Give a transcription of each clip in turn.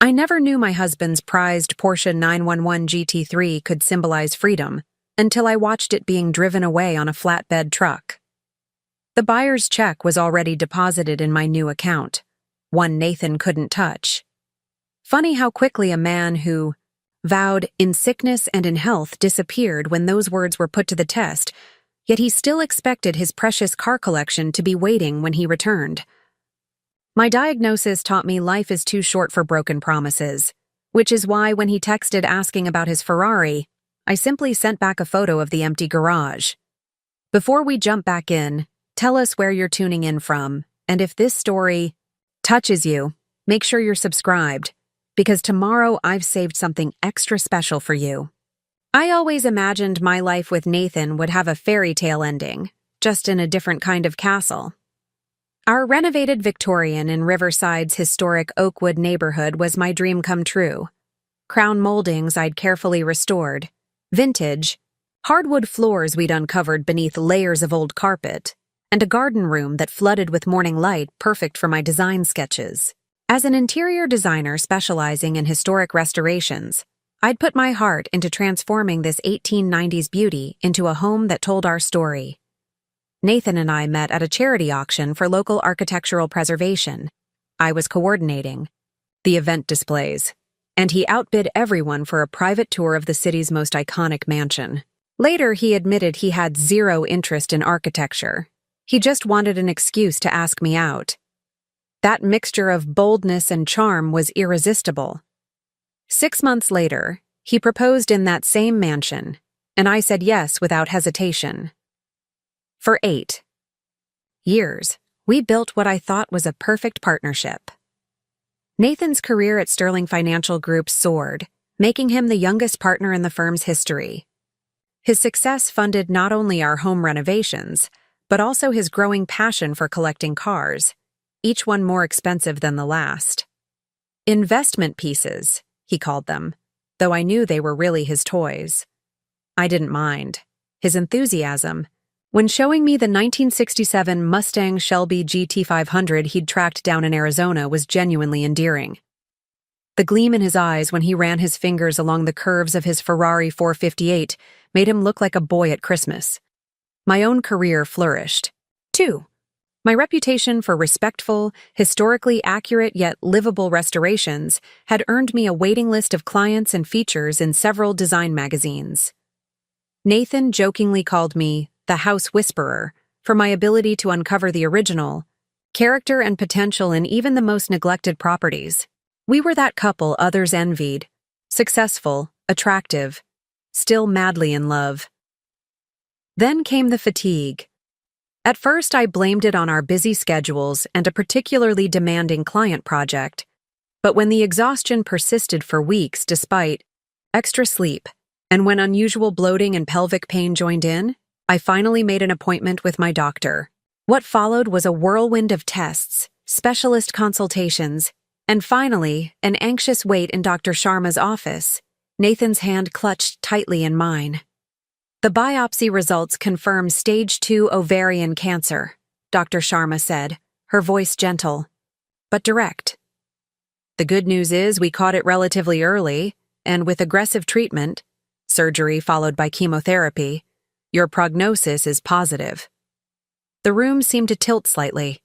I never knew my husband's prized Porsche 911 GT3 could symbolize freedom until I watched it being driven away on a flatbed truck. The buyer's check was already deposited in my new account, one Nathan couldn't touch. Funny how quickly a man who vowed in sickness and in health disappeared when those words were put to the test, yet he still expected his precious car collection to be waiting when he returned. My diagnosis taught me life is too short for broken promises, which is why when he texted asking about his Ferrari, I simply sent back a photo of the empty garage. Before we jump back in, tell us where you're tuning in from, and if this story touches you, make sure you're subscribed, because tomorrow I've saved something extra special for you. I always imagined my life with Nathan would have a fairy tale ending, just in a different kind of castle. Our renovated Victorian in Riverside's historic Oakwood neighborhood was my dream come true. Crown moldings I'd carefully restored, vintage, hardwood floors we'd uncovered beneath layers of old carpet, and a garden room that flooded with morning light perfect for my design sketches. As an interior designer specializing in historic restorations, I'd put my heart into transforming this 1890s beauty into a home that told our story. Nathan and I met at a charity auction for local architectural preservation. I was coordinating the event displays, and he outbid everyone for a private tour of the city's most iconic mansion. Later, he admitted he had zero interest in architecture. He just wanted an excuse to ask me out. That mixture of boldness and charm was irresistible. 6 months later, he proposed in that same mansion, and I said yes without hesitation. For 8 years, we built what I thought was a perfect partnership. Nathan's career at Sterling Financial Group soared, making him the youngest partner in the firm's history. His success funded not only our home renovations, but also his growing passion for collecting cars, each one more expensive than the last. Investment pieces, he called them, though I knew they were really his toys. I didn't mind. His enthusiasm, when showing me the 1967 Mustang Shelby GT500 he'd tracked down in Arizona, was genuinely endearing. The gleam in his eyes when he ran his fingers along the curves of his Ferrari 458 made him look like a boy at Christmas. My own career flourished, too. My reputation for respectful, historically accurate yet livable restorations had earned me a waiting list of clients and features in several design magazines. Nathan jokingly called me the House Whisperer for my ability to uncover the original, character and potential in even the most neglected properties. We were that couple others envied, successful, attractive, still madly in love. Then came the fatigue. At first, I blamed it on our busy schedules and a particularly demanding client project, but when the exhaustion persisted for weeks despite extra sleep, and when unusual bloating and pelvic pain joined in, I finally made an appointment with my doctor. What followed was a whirlwind of tests, specialist consultations, and finally, an anxious wait in Dr. Sharma's office, Nathan's hand clutched tightly in mine. The biopsy results confirm stage 2 ovarian cancer, Dr. Sharma said, her voice gentle, but direct. The good news is we caught it relatively early, and with aggressive treatment, surgery followed by chemotherapy, your prognosis is positive. The room seemed to tilt slightly.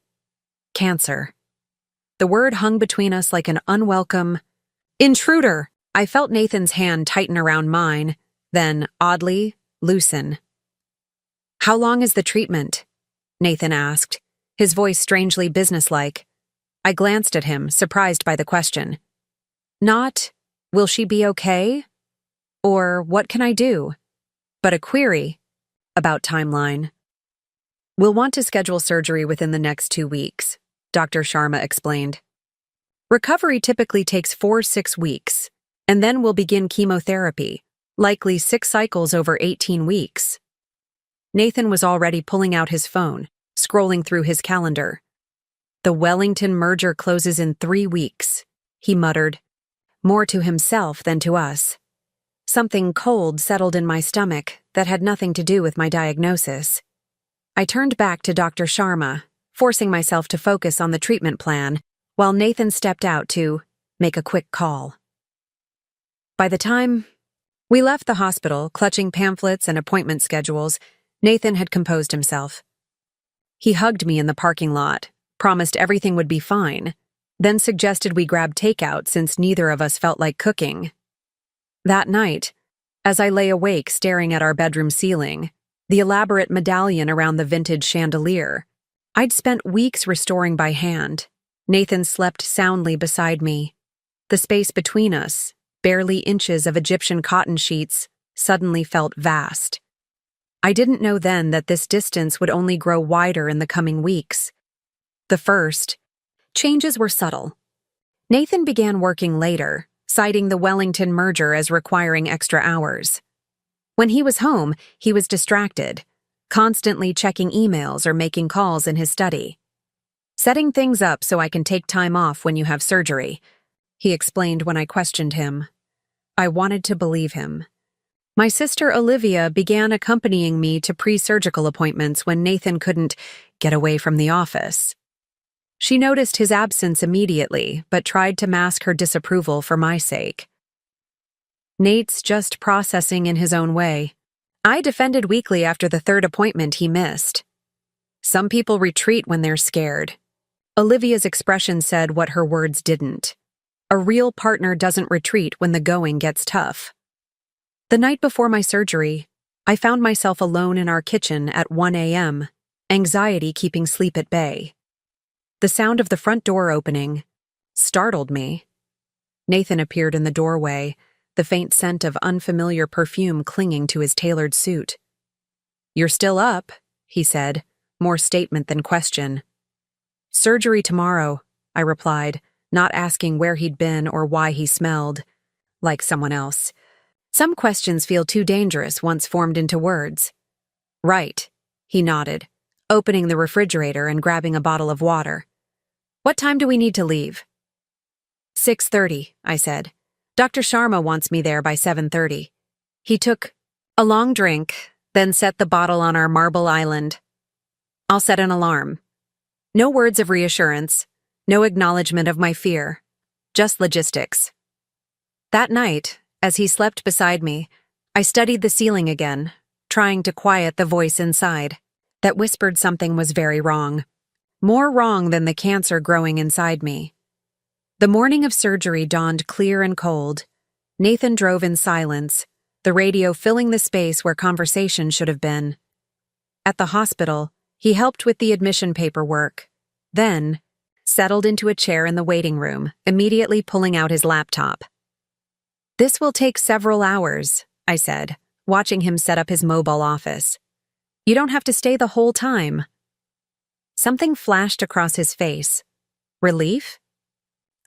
Cancer. The word hung between us like an unwelcome intruder. I felt Nathan's hand tighten around mine, then, oddly, loosen. "How long is the treatment?" Nathan asked, his voice strangely businesslike. I glanced at him, surprised by the question. Not, "Will she be okay?" or "What can I do?" but a query about timeline. "We'll want to schedule surgery within the next 2 weeks," Dr. Sharma explained. "Recovery typically takes 4-6 weeks, and then we'll begin chemotherapy, likely 6 cycles over 18 weeks. Nathan was already pulling out his phone, scrolling through his calendar. "The Wellington merger closes in 3 weeks, he muttered, more to himself than to us. Something cold settled in my stomach that had nothing to do with my diagnosis. I turned back to Dr. Sharma, forcing myself to focus on the treatment plan, while Nathan stepped out to make a quick call. By the time we left the hospital, clutching pamphlets and appointment schedules, Nathan had composed himself. He hugged me in the parking lot, promised everything would be fine, then suggested we grab takeout since neither of us felt like cooking. That night, as I lay awake staring at our bedroom ceiling, the elaborate medallion around the vintage chandelier I'd spent weeks restoring by hand, Nathan slept soundly beside me. The space between us, barely inches of Egyptian cotton sheets, suddenly felt vast. I didn't know then that this distance would only grow wider in the coming weeks. The first changes were subtle. Nathan began working later, citing the Wellington merger as requiring extra hours. When he was home, he was distracted, constantly checking emails or making calls in his study. "Setting things up so I can take time off when you have surgery," he explained when I questioned him. I wanted to believe him. My sister Olivia began accompanying me to pre-surgical appointments when Nathan couldn't get away from the office. She noticed his absence immediately, but tried to mask her disapproval for my sake. "Nate's just processing in his own way." I defended weakly after the third appointment he missed. "Some people retreat when they're scared." Olivia's expression said what her words didn't. A real partner doesn't retreat when the going gets tough. The night before my surgery, I found myself alone in our kitchen at 1 a.m., anxiety keeping sleep at bay. The sound of the front door opening startled me. Nathan appeared in the doorway, the faint scent of unfamiliar perfume clinging to his tailored suit. "You're still up," he said, more statement than question. "Surgery tomorrow," I replied, not asking where he'd been or why he smelled like someone else. Some questions feel too dangerous once formed into words. "Right," he nodded, opening the refrigerator and grabbing a bottle of water. "What time do we need to leave?" 6:30, I said. "Dr. Sharma wants me there by 7:30. He took a long drink, then set the bottle on our marble island. "I'll set an alarm." No words of reassurance, no acknowledgement of my fear, just logistics. That night, as he slept beside me, I studied the ceiling again, trying to quiet the voice inside that whispered something was very wrong. More wrong than the cancer growing inside me. The morning of surgery dawned clear and cold. Nathan drove in silence, the radio filling the space where conversation should have been. At the hospital, he helped with the admission paperwork, then settled into a chair in the waiting room, immediately pulling out his laptop. "This will take several hours," I said, watching him set up his mobile office. "You don't have to stay the whole time." Something flashed across his face. Relief?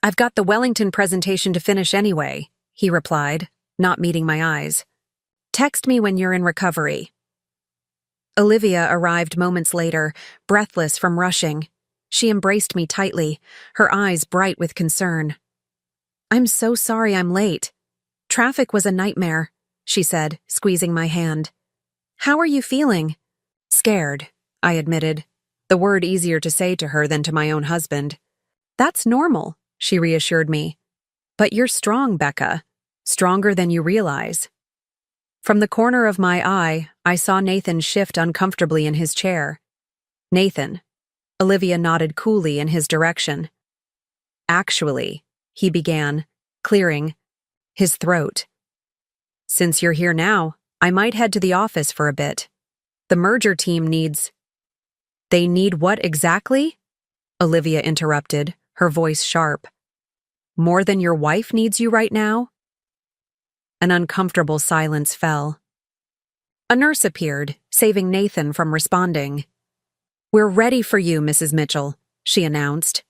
"I've got the Wellington presentation to finish anyway," he replied, not meeting my eyes. "Text me when you're in recovery." Olivia arrived moments later, breathless from rushing. She embraced me tightly, her eyes bright with concern. "I'm so sorry I'm late. Traffic was a nightmare," she said, squeezing my hand. "How are you feeling?" "Scared," I admitted, the word easier to say to her than to my own husband. "That's normal," she reassured me. "But you're strong, Becca. Stronger than you realize." From the corner of my eye, I saw Nathan shift uncomfortably in his chair. "Nathan." Olivia nodded coolly in his direction. "Actually," he began, clearing his throat. "Since you're here now, I might head to the office for a bit. The merger team needs—" "They need what exactly?" Olivia interrupted, her voice sharp. "More than your wife needs you right now?" An uncomfortable silence fell. A nurse appeared, saving Nathan from responding. "We're ready for you, Mrs. Mitchell," she announced.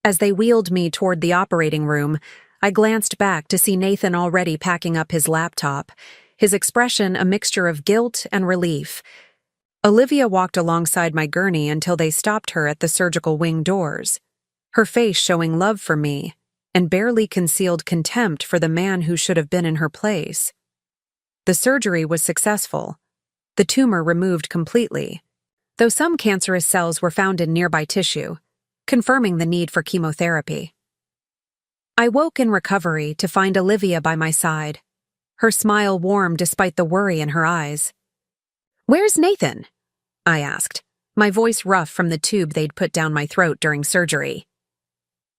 As they wheeled me toward the operating room, I glanced back to see Nathan already packing up his laptop, his expression a mixture of guilt and relief. Olivia walked alongside my gurney until they stopped her at the surgical wing doors, her face showing love for me and barely concealed contempt for the man who should have been in her place. The surgery was successful, the tumor removed completely, though some cancerous cells were found in nearby tissue, confirming the need for chemotherapy. I woke in recovery to find Olivia by my side. Her smile warm despite the worry in her eyes. "Where's Nathan?" I asked, my voice rough from the tube they'd put down my throat during surgery.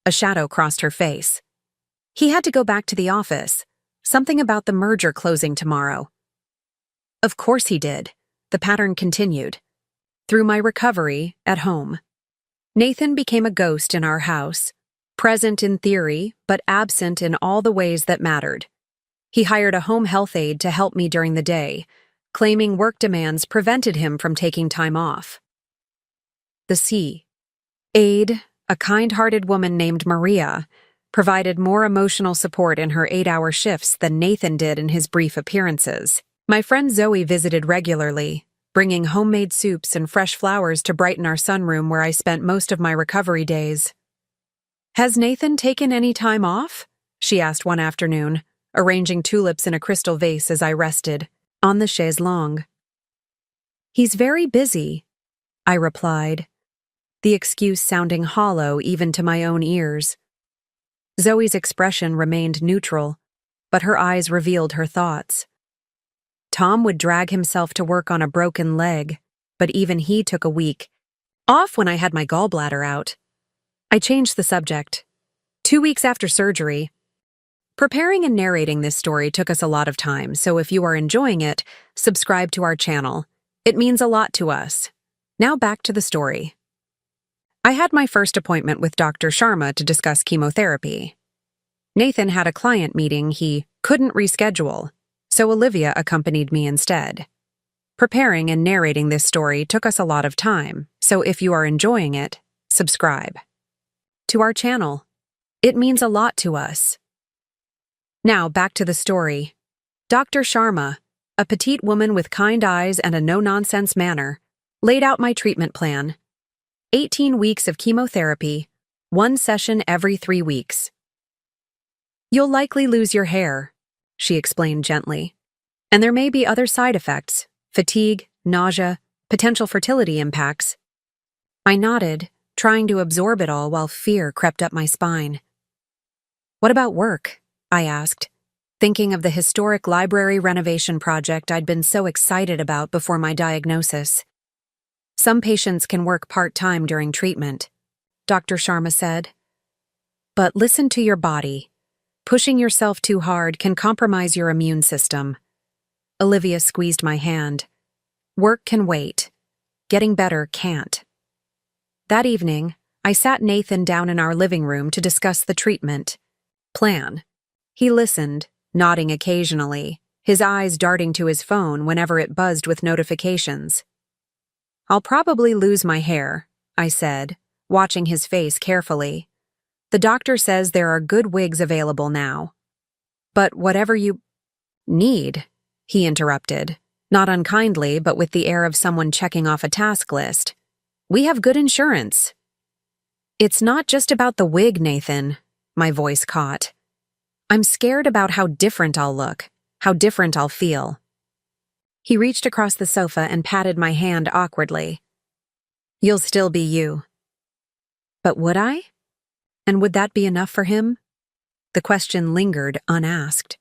A shadow crossed her face. "He had to go back to the office. Something about the merger closing tomorrow." Of course he did. The pattern continued. Through my recovery, at home, Nathan became a ghost in our house, present in theory, but absent in all the ways that mattered. He hired a home health aide to help me during the day, claiming work demands prevented him from taking time off. The C. Aide, a kind-hearted woman named Maria, provided more emotional support in her 8-hour shifts than Nathan did in his brief appearances. My friend Zoe visited regularly, bringing homemade soups and fresh flowers to brighten our sunroom where I spent most of my recovery days. "Has Nathan taken any time off?" she asked one afternoon, arranging tulips in a crystal vase as I rested, on the chaise longue. "He's very busy," I replied, the excuse sounding hollow even to my own ears. Zoe's expression remained neutral, but her eyes revealed her thoughts. Tom would drag himself to work on a broken leg, but even he took a week off when I had my gallbladder out. I changed the subject. 2 weeks after surgery. Preparing and narrating this story took us a lot of time, so if you are enjoying it, subscribe to our channel. It means a lot to us. Now back to the story. I had my first appointment with Dr. Sharma to discuss chemotherapy. Nathan had a client meeting he couldn't reschedule, so Olivia accompanied me instead. Preparing and narrating this story took us a lot of time, so if you are enjoying it, subscribe to our channel. It means a lot to us. Now back to the story. Dr. Sharma, a petite woman with kind eyes and a no-nonsense manner, laid out my treatment plan. 18 weeks of chemotherapy, 1 session every 3 weeks. "You'll likely lose your hair," she explained gently, "and there may be other side effects, fatigue, nausea, potential fertility impacts." I nodded, trying to absorb it all while fear crept up my spine. "What about work?" I asked, thinking of the historic library renovation project I'd been so excited about before my diagnosis. "Some patients can work part-time during treatment," Dr. Sharma said. "But listen to your body. Pushing yourself too hard can compromise your immune system." Olivia squeezed my hand. "Work can wait. Getting better can't." That evening, I sat Nathan down in our living room to discuss the treatment plan. He listened, nodding occasionally, his eyes darting to his phone whenever it buzzed with notifications. "I'll probably lose my hair," I said, watching his face carefully. "The doctor says there are good wigs available now." "But whatever you need," he interrupted, not unkindly but with the air of someone checking off a task list. "We have good insurance." "It's not just about the wig, Nathan," my voice caught. "I'm scared about how different I'll look, how different I'll feel." He reached across the sofa and patted my hand awkwardly. "You'll still be you." But would I? And would that be enough for him? The question lingered unasked.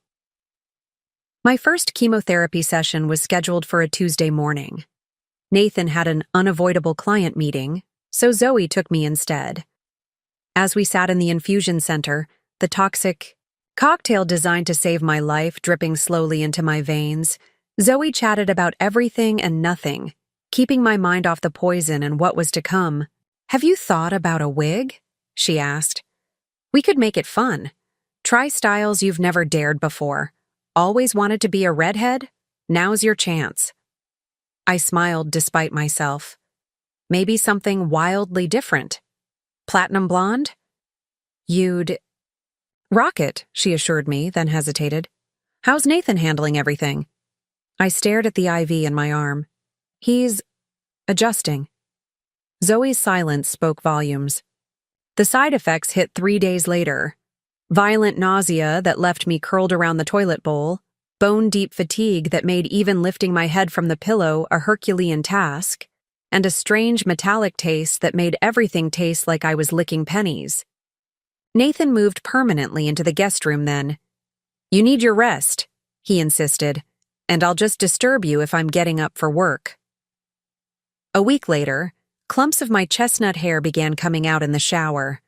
My first chemotherapy session was scheduled for a Tuesday morning. Nathan had an unavoidable client meeting, so Zoe took me instead. As we sat in the infusion center, the toxic cocktail designed to save my life dripping slowly into my veins, Zoe chatted about everything and nothing, keeping my mind off the poison and what was to come. "Have you thought about a wig?" she asked. "We could make it fun. Try styles you've never dared before. Always wanted to be a redhead? Now's your chance." I smiled despite myself. Maybe something wildly different. Platinum blonde? "You'd rock it," she assured me, then hesitated. "How's Nathan handling everything?" I stared at the IV in my arm. "He's adjusting." Zoe's silence spoke volumes. The side effects hit 3 days later. Violent nausea that left me curled around the toilet bowl, bone-deep fatigue that made even lifting my head from the pillow a Herculean task, and a strange metallic taste that made everything taste like I was licking pennies. Nathan moved permanently into the guest room then. "You need your rest," he insisted, "and I'll just disturb you if I'm getting up for work." A week later, clumps of my chestnut hair began coming out in the shower.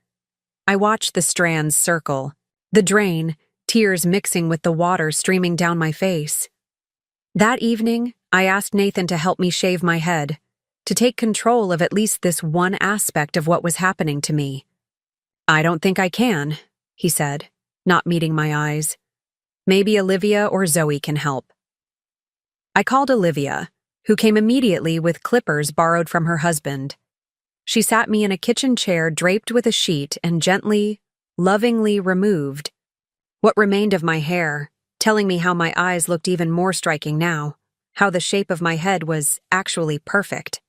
I watched the strands circle, the drain, tears mixing with the water streaming down my face. That evening, I asked Nathan to help me shave my head, to take control of at least this one aspect of what was happening to me. "I don't think I can," he said, not meeting my eyes. "Maybe Olivia or Zoe can help." I called Olivia, who came immediately with clippers borrowed from her husband. She sat me in a kitchen chair draped with a sheet and gently, lovingly removed what remained of my hair, telling me how my eyes looked even more striking now, how the shape of my head was actually perfect.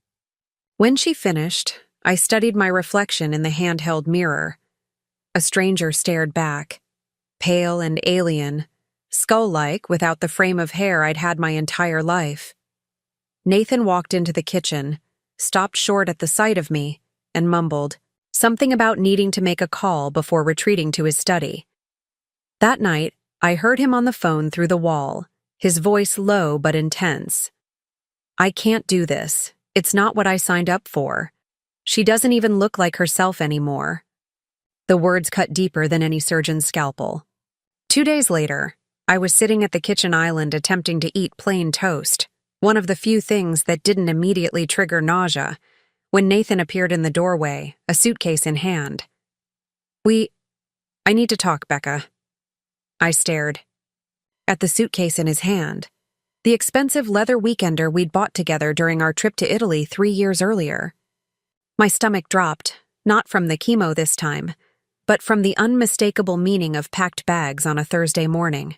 When she finished, I studied my reflection in the handheld mirror. A stranger stared back, pale and alien, skull-like without the frame of hair I'd had my entire life. Nathan walked into the kitchen, stopped short at the sight of me, and mumbled something about needing to make a call before retreating to his study. That night, I heard him on the phone through the wall, his voice low but intense. "I can't do this. It's not what I signed up for. She doesn't even look like herself anymore." The words cut deeper than any surgeon's scalpel. 2 days later, I was sitting at the kitchen island attempting to eat plain toast, one of the few things that didn't immediately trigger nausea, when Nathan appeared in the doorway, a suitcase in hand. I need to talk, Becca." I stared. At the suitcase in his hand, the expensive leather weekender we'd bought together during our trip to Italy 3 years earlier. My stomach dropped, not from the chemo this time, but from the unmistakable meaning of packed bags on a Thursday morning.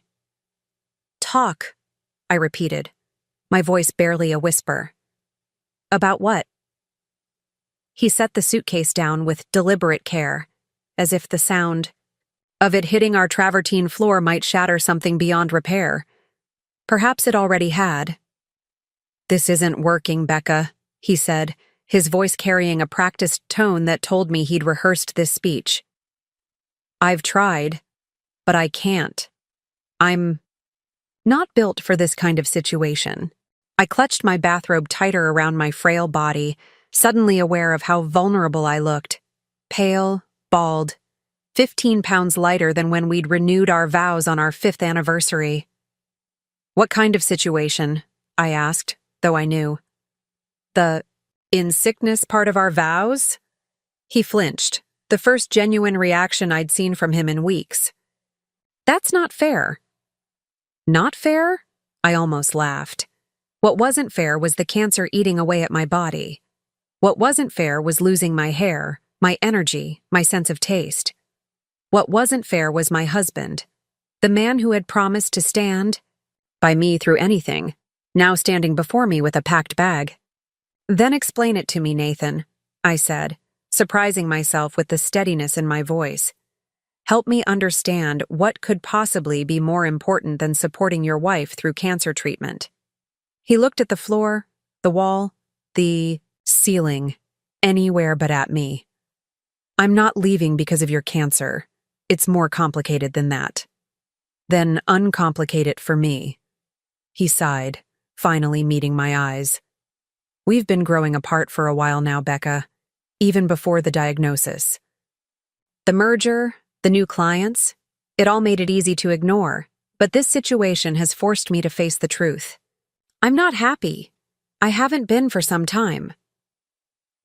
"Talk," I repeated, my voice barely a whisper. "About what?" He set the suitcase down with deliberate care, as if the sound of it hitting our travertine floor might shatter something beyond repair. Perhaps it already had. "This isn't working, Becca," he said, his voice carrying a practiced tone that told me he'd rehearsed this speech. "I've tried, but I can't. I'm not built for this kind of situation." I clutched my bathrobe tighter around my frail body, suddenly aware of how vulnerable I looked. Pale, bald, 15 pounds lighter than when we'd renewed our vows on our 5th anniversary. "What kind of situation?" I asked, though I knew. "The in sickness part of our vows?" He flinched, the first genuine reaction I'd seen from him in weeks. "That's not fair." "Not fair?" I almost laughed. What wasn't fair was the cancer eating away at my body. What wasn't fair was losing my hair, my energy, my sense of taste. What wasn't fair was my husband, the man who had promised to stand by me through anything, now standing before me with a packed bag. "Then explain it to me, Nathan," I said, surprising myself with the steadiness in my voice. "Help me understand what could possibly be more important than supporting your wife through cancer treatment." He looked at the floor, the wall, the ceiling, anywhere but at me. "I'm not leaving because of your cancer. It's more complicated than that." "Then uncomplicate it for me." He sighed, finally meeting my eyes. "We've been growing apart for a while now, Becca, even before the diagnosis. The merger, the new clients, it all made it easy to ignore, but this situation has forced me to face the truth. I'm not happy. I haven't been for some time."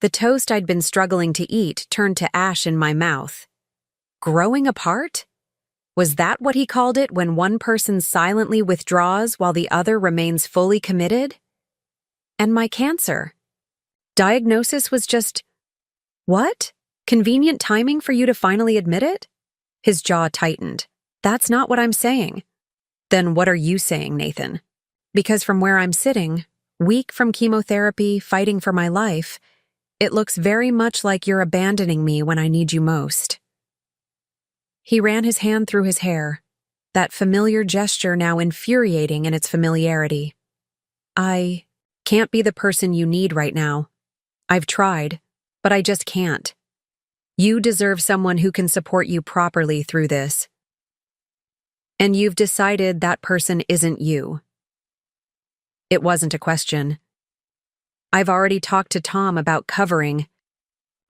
The toast I'd been struggling to eat turned to ash in my mouth. Growing apart? Was that what he called it when one person silently withdraws while the other remains fully committed? And my cancer. Diagnosis was just, what? Convenient timing for you to finally admit it? His jaw tightened. "That's not what I'm saying." "Then what are you saying, Nathan?" Because from where I'm sitting, weak from chemotherapy, fighting for my life, it looks very much like you're abandoning me when I need you most. He ran his hand through his hair, that familiar gesture now infuriating in its familiarity. "I can't be the person you need right now. I've tried, but I just can't." You deserve someone who can support you properly through this. And you've decided that person isn't you. It wasn't a question. I've already talked to Tom about covering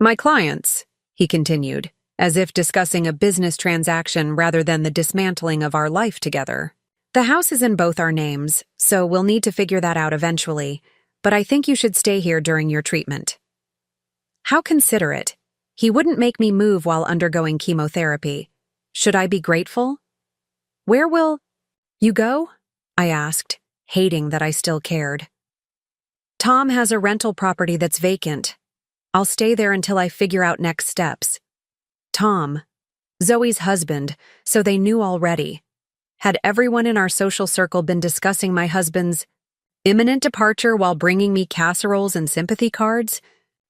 my clients, he continued, as if discussing a business transaction rather than the dismantling of our life together. The house is in both our names, so we'll need to figure that out eventually, but I think you should stay here during your treatment. How considerate. He wouldn't make me move while undergoing chemotherapy. Should I be grateful? Where will you go? I asked, hating that I still cared. Tom has a rental property that's vacant. I'll stay there until I figure out next steps. Tom, Zoe's husband, so they knew already. Had everyone in our social circle been discussing my husband's imminent departure while bringing me casseroles and sympathy cards?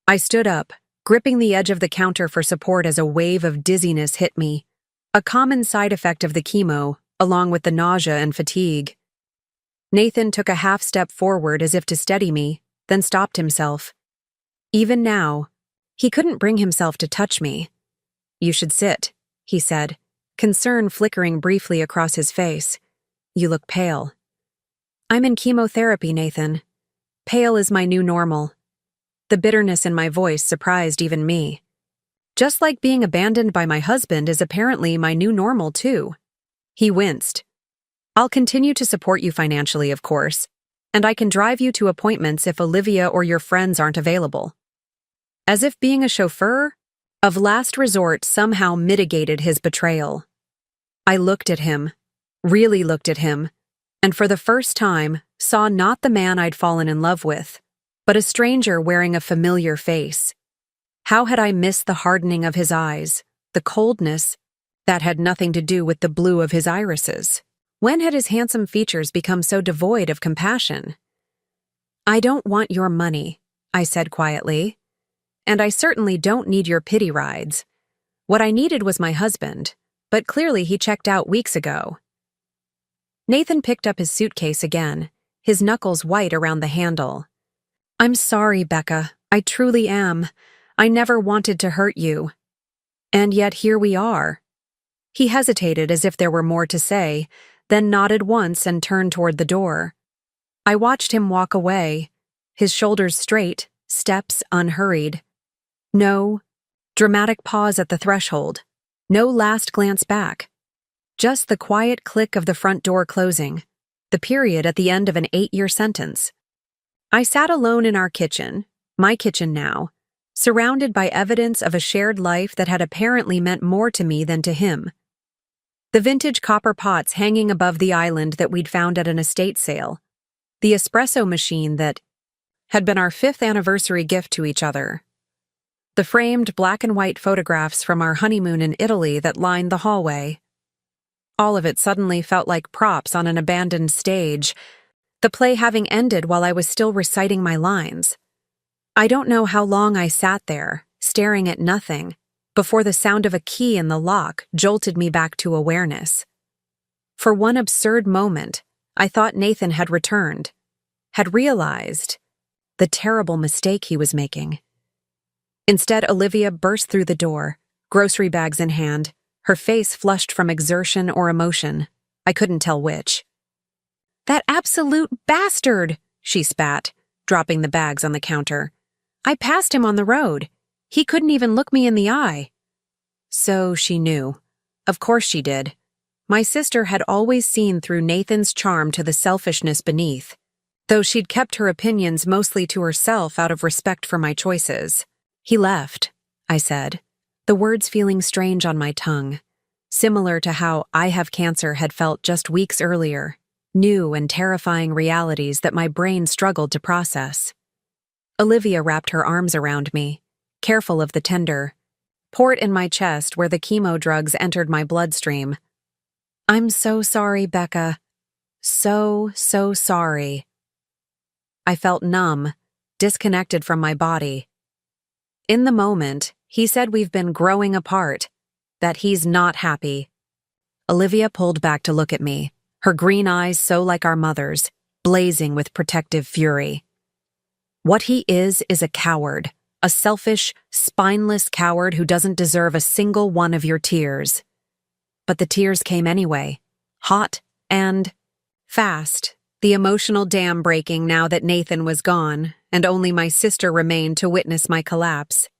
I stood up, gripping the edge of the counter for support as a wave of dizziness hit me, a common side effect of the chemo, along with the nausea and fatigue. Nathan took a half step forward as if to steady me, then stopped himself. Even now, he couldn't bring himself to touch me. You should sit, he said, concern flickering briefly across his face. You look pale. I'm in chemotherapy, Nathan. Pale is my new normal. The bitterness in my voice surprised even me. Just like being abandoned by my husband is apparently my new normal, too. He winced. I'll continue to support you financially, of course, and I can drive you to appointments if Olivia or your friends aren't available. As if being a chauffeur of last resort somehow mitigated his betrayal. I looked at him, really looked at him, and for the first time saw not the man I'd fallen in love with, but a stranger wearing a familiar face. How had I missed the hardening of his eyes, the coldness that had nothing to do with the blue of his irises? When had his handsome features become so devoid of compassion? I don't want your money, I said quietly. And I certainly don't need your pity rides. What I needed was my husband, but clearly he checked out weeks ago. Nathan picked up his suitcase again, his knuckles white around the handle. I'm sorry, Becca. I truly am. I never wanted to hurt you. And yet here we are. He hesitated as if there were more to say, then nodded once and turned toward the door. I watched him walk away, his shoulders straight, steps unhurried. No dramatic pause at the threshold, no last glance back. Just the quiet click of the front door closing, the period at the end of an 8-year sentence. I sat alone in our kitchen, my kitchen now, surrounded by evidence of a shared life that had apparently meant more to me than to him. The vintage copper pots hanging above the island that we'd found at an estate sale, the espresso machine that had been our 5th anniversary gift to each other, the framed black and white photographs from our honeymoon in Italy that lined the hallway. All of it suddenly felt like props on an abandoned stage, the play having ended while I was still reciting my lines. I don't know how long I sat there, staring at nothing, before the sound of a key in the lock jolted me back to awareness. For one absurd moment, I thought Nathan had returned, had realized the terrible mistake he was making. Instead, Olivia burst through the door, grocery bags in hand, her face flushed from exertion or emotion. I couldn't tell which. That absolute bastard, she spat, dropping the bags on the counter. I passed him on the road. He couldn't even look me in the eye. So she knew. Of course she did. My sister had always seen through Nathan's charm to the selfishness beneath, though she'd kept her opinions mostly to herself out of respect for my choices. He left, I said, the words feeling strange on my tongue, similar to how I have cancer had felt just weeks earlier, new and terrifying realities that my brain struggled to process. Olivia wrapped her arms around me, careful of the tender port in my chest where the chemo drugs entered my bloodstream. I'm so sorry, Becca. So sorry. I felt numb, disconnected from my body. In the moment, he said we've been growing apart, that he's not happy. Olivia pulled back to look at me, her green eyes so like our mother's, blazing with protective fury. What he is a coward, A selfish, spineless coward who doesn't deserve a single one of your tears. But the tears came anyway, hot and fast, the emotional dam breaking now that Nathan was gone, and only my sister remained to witness my collapse.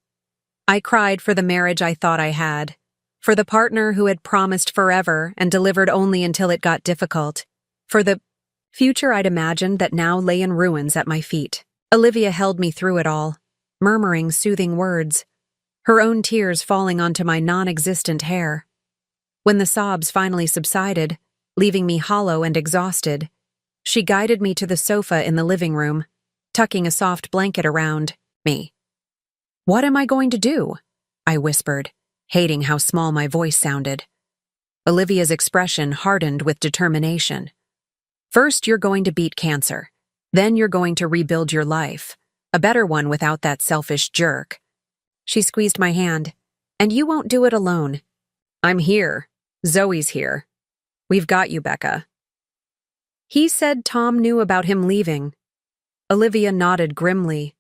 I cried for the marriage I thought I had, for the partner who had promised forever and delivered only until it got difficult, for the future I'd imagined that now lay in ruins at my feet. Olivia held me through it all, murmuring soothing words, her own tears falling onto my non-existent hair. When the sobs finally subsided, leaving me hollow and exhausted, she guided me to the sofa in the living room, tucking a soft blanket around me. "What am I going to do?" I whispered, hating how small my voice sounded. Olivia's expression hardened with determination. "First, you're going to beat cancer. Then you're going to rebuild your life, a better one without that selfish jerk." She squeezed my hand. "And you won't do it alone. I'm here. Zoe's here. We've got you, Becca." "He said Tom knew about him leaving." Olivia nodded grimly.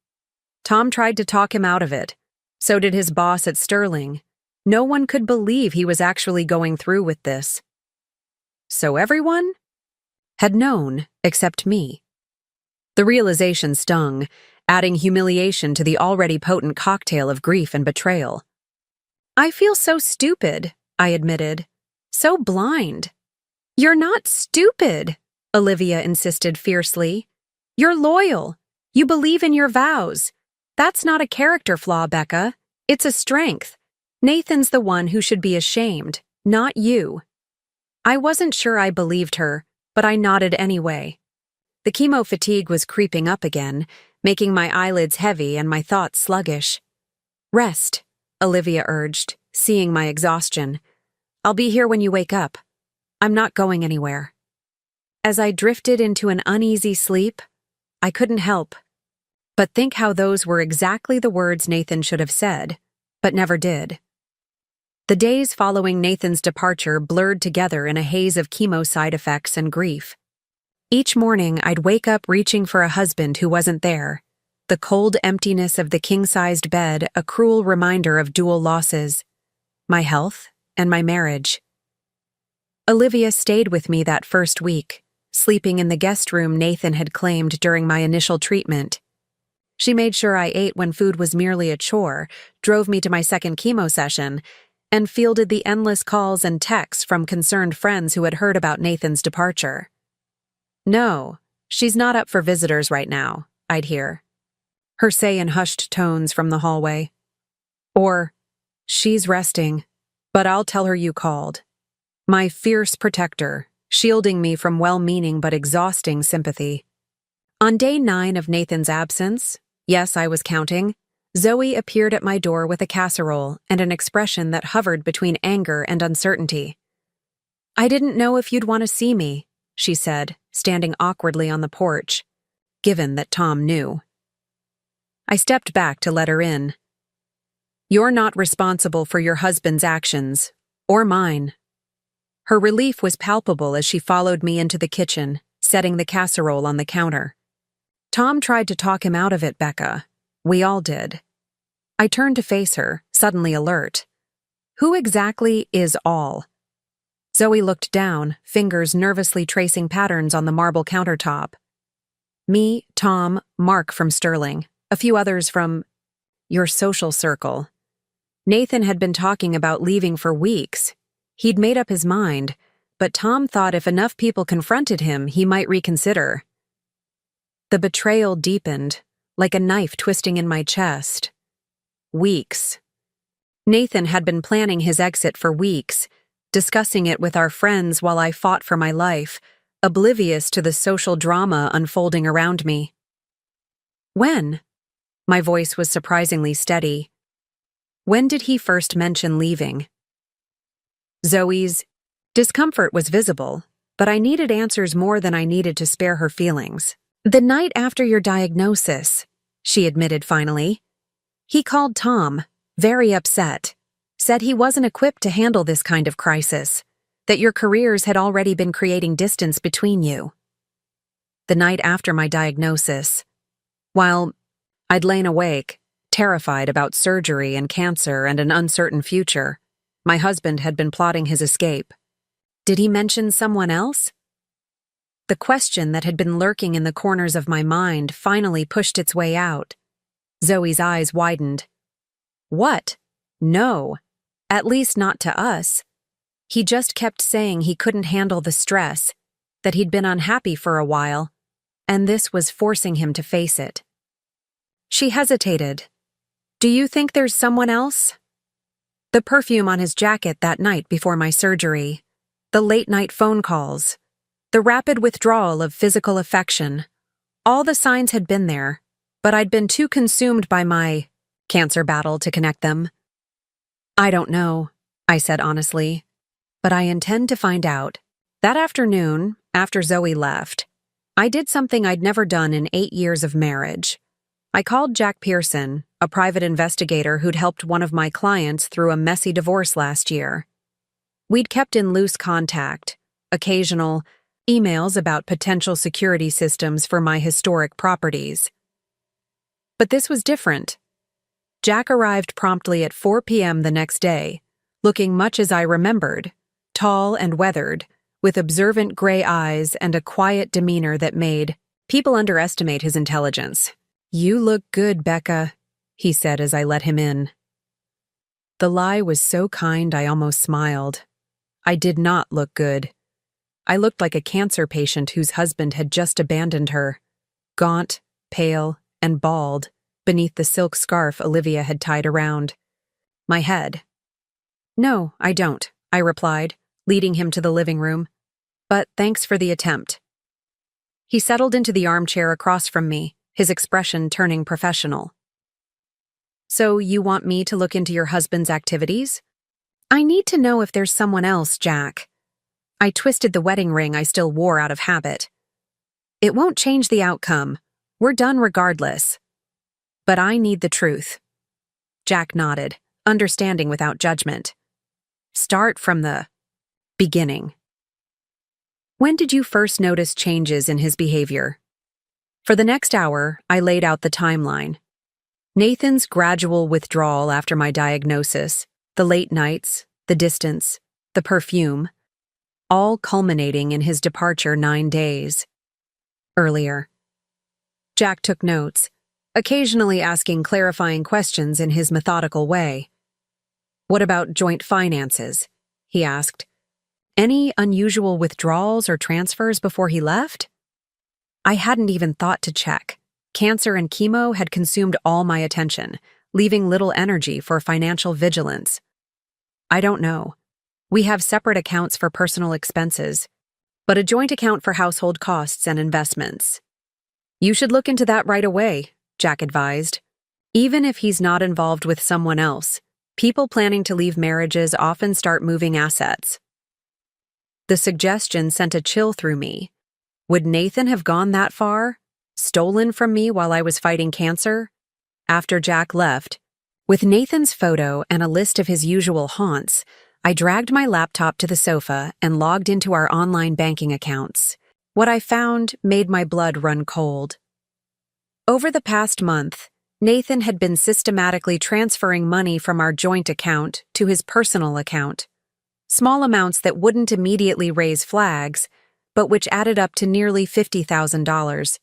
"Tom tried to talk him out of it. So did his boss at Sterling. No one could believe he was actually going through with this." "So everyone?" "Had known, except me." The realization stung, adding humiliation to the already potent cocktail of grief and betrayal. "I feel so stupid," I admitted. "So blind." "You're not stupid," Olivia insisted fiercely. "You're loyal. You believe in your vows. That's not a character flaw, Becca. It's a strength. Nathan's the one who should be ashamed, not you." I wasn't sure I believed her, but I nodded anyway. The chemo fatigue was creeping up again, making my eyelids heavy and my thoughts sluggish. "Rest," Olivia urged, seeing my exhaustion. "I'll be here when you wake up. I'm not going anywhere." As I drifted into an uneasy sleep, I couldn't help but think how those were exactly the words Nathan should have said, but never did. The days following Nathan's departure blurred together in a haze of chemo side effects and grief. Each morning, I'd wake up reaching for a husband who wasn't there, the cold emptiness of the king-sized bed a cruel reminder of dual losses, my health and my marriage. Olivia stayed with me that first week, sleeping in the guest room Nathan had claimed during my initial treatment. She made sure I ate when food was merely a chore, drove me to my second chemo session, and fielded the endless calls and texts from concerned friends who had heard about Nathan's departure. "No, she's not up for visitors right now," I'd hear her say in hushed tones from the hallway. Or, "She's resting, but I'll tell her you called." My fierce protector, shielding me from well-meaning but exhausting sympathy. On day 9 of Nathan's absence, yes, I was counting, Zoe appeared at my door with a casserole and an expression that hovered between anger and uncertainty. "I didn't know if you'd want to see me," she said, standing awkwardly on the porch, given that Tom knew. I stepped back to let her in. "You're not responsible for your husband's actions, or mine." Her relief was palpable as she followed me into the kitchen, setting the casserole on the counter. "Tom tried to talk him out of it, Becca. We all did." I turned to face her, suddenly alert. Who exactly is all? Zoe looked down, fingers nervously tracing patterns on the marble countertop. "Me, Tom, Mark from Sterling, a few others from your social circle." Nathan had been talking about leaving for weeks. He'd made up his mind, but Tom thought if enough people confronted him, he might reconsider. The betrayal deepened, like a knife twisting in my chest. Weeks. Nathan had been planning his exit for weeks, discussing it with our friends while I fought for my life, oblivious to the social drama unfolding around me. "When?" My voice was surprisingly steady. "When did he first mention leaving?" Zoe's discomfort was visible, but I needed answers more than I needed to spare her feelings. "The night after your diagnosis," she admitted finally. "He called Tom, very upset, said he wasn't equipped to handle this kind of crisis, that your careers had already been creating distance between you." The night after my diagnosis, while I'd lain awake, terrified about surgery and cancer and an uncertain future. My husband had been plotting his escape. Did he mention someone else? The question that had been lurking in the corners of my mind finally pushed its way out. Zoe's eyes widened. What? No. At least not to us. He just kept saying he couldn't handle the stress, that he'd been unhappy for a while, and this was forcing him to face it. She hesitated. Do you think there's someone else? The perfume on his jacket that night before my surgery, the late-night phone calls, the rapid withdrawal of physical affection. All the signs had been there, but I'd been too consumed by my cancer battle to connect them. I don't know, I said honestly, but I intend to find out. That afternoon, after Zoe left, I did something I'd never done in 8 years of marriage. I called Jack Pearson, a private investigator who'd helped one of my clients through a messy divorce last year. We'd kept in loose contact, occasional emails about potential security systems for my historic properties. But this was different. Jack arrived promptly at 4 p.m. the next day, looking much as I remembered, tall and weathered, with observant gray eyes and a quiet demeanor that made people underestimate his intelligence. You look good, Becca, he said as I let him in. The lie was so kind I almost smiled. I did not look good. I looked like a cancer patient whose husband had just abandoned her, gaunt, pale, and bald, beneath the silk scarf Olivia had tied around my head. No, I don't, I replied, leading him to the living room. But thanks for the attempt. He settled into the armchair across from me, his expression turning professional. So you want me to look into your husband's activities? I need to know if there's someone else, Jack. I twisted the wedding ring I still wore out of habit. It won't change the outcome. We're done regardless. But I need the truth. Jack nodded, understanding without judgment. Start from the beginning. When did you first notice changes in his behavior? For the next hour, I laid out the timeline. Nathan's gradual withdrawal after my diagnosis, the late nights, the distance, the perfume, all culminating in his departure 9 days earlier. Jack took notes, occasionally asking clarifying questions in his methodical way. What about joint finances? He asked. Any unusual withdrawals or transfers before he left? I hadn't even thought to check. Cancer and chemo had consumed all my attention, leaving little energy for financial vigilance. I don't know. We have separate accounts for personal expenses, but a joint account for household costs and investments. You should look into that right away, Jack advised. Even if he's not involved with someone else, people planning to leave marriages often start moving assets. The suggestion sent a chill through me. Would Nathan have gone that far? Stolen from me while I was fighting cancer? After Jack left, with Nathan's photo and a list of his usual haunts, I dragged my laptop to the sofa and logged into our online banking accounts. What I found made my blood run cold. Over the past month, Nathan had been systematically transferring money from our joint account to his personal account. Small amounts that wouldn't immediately raise flags, but which added up to nearly $50,000.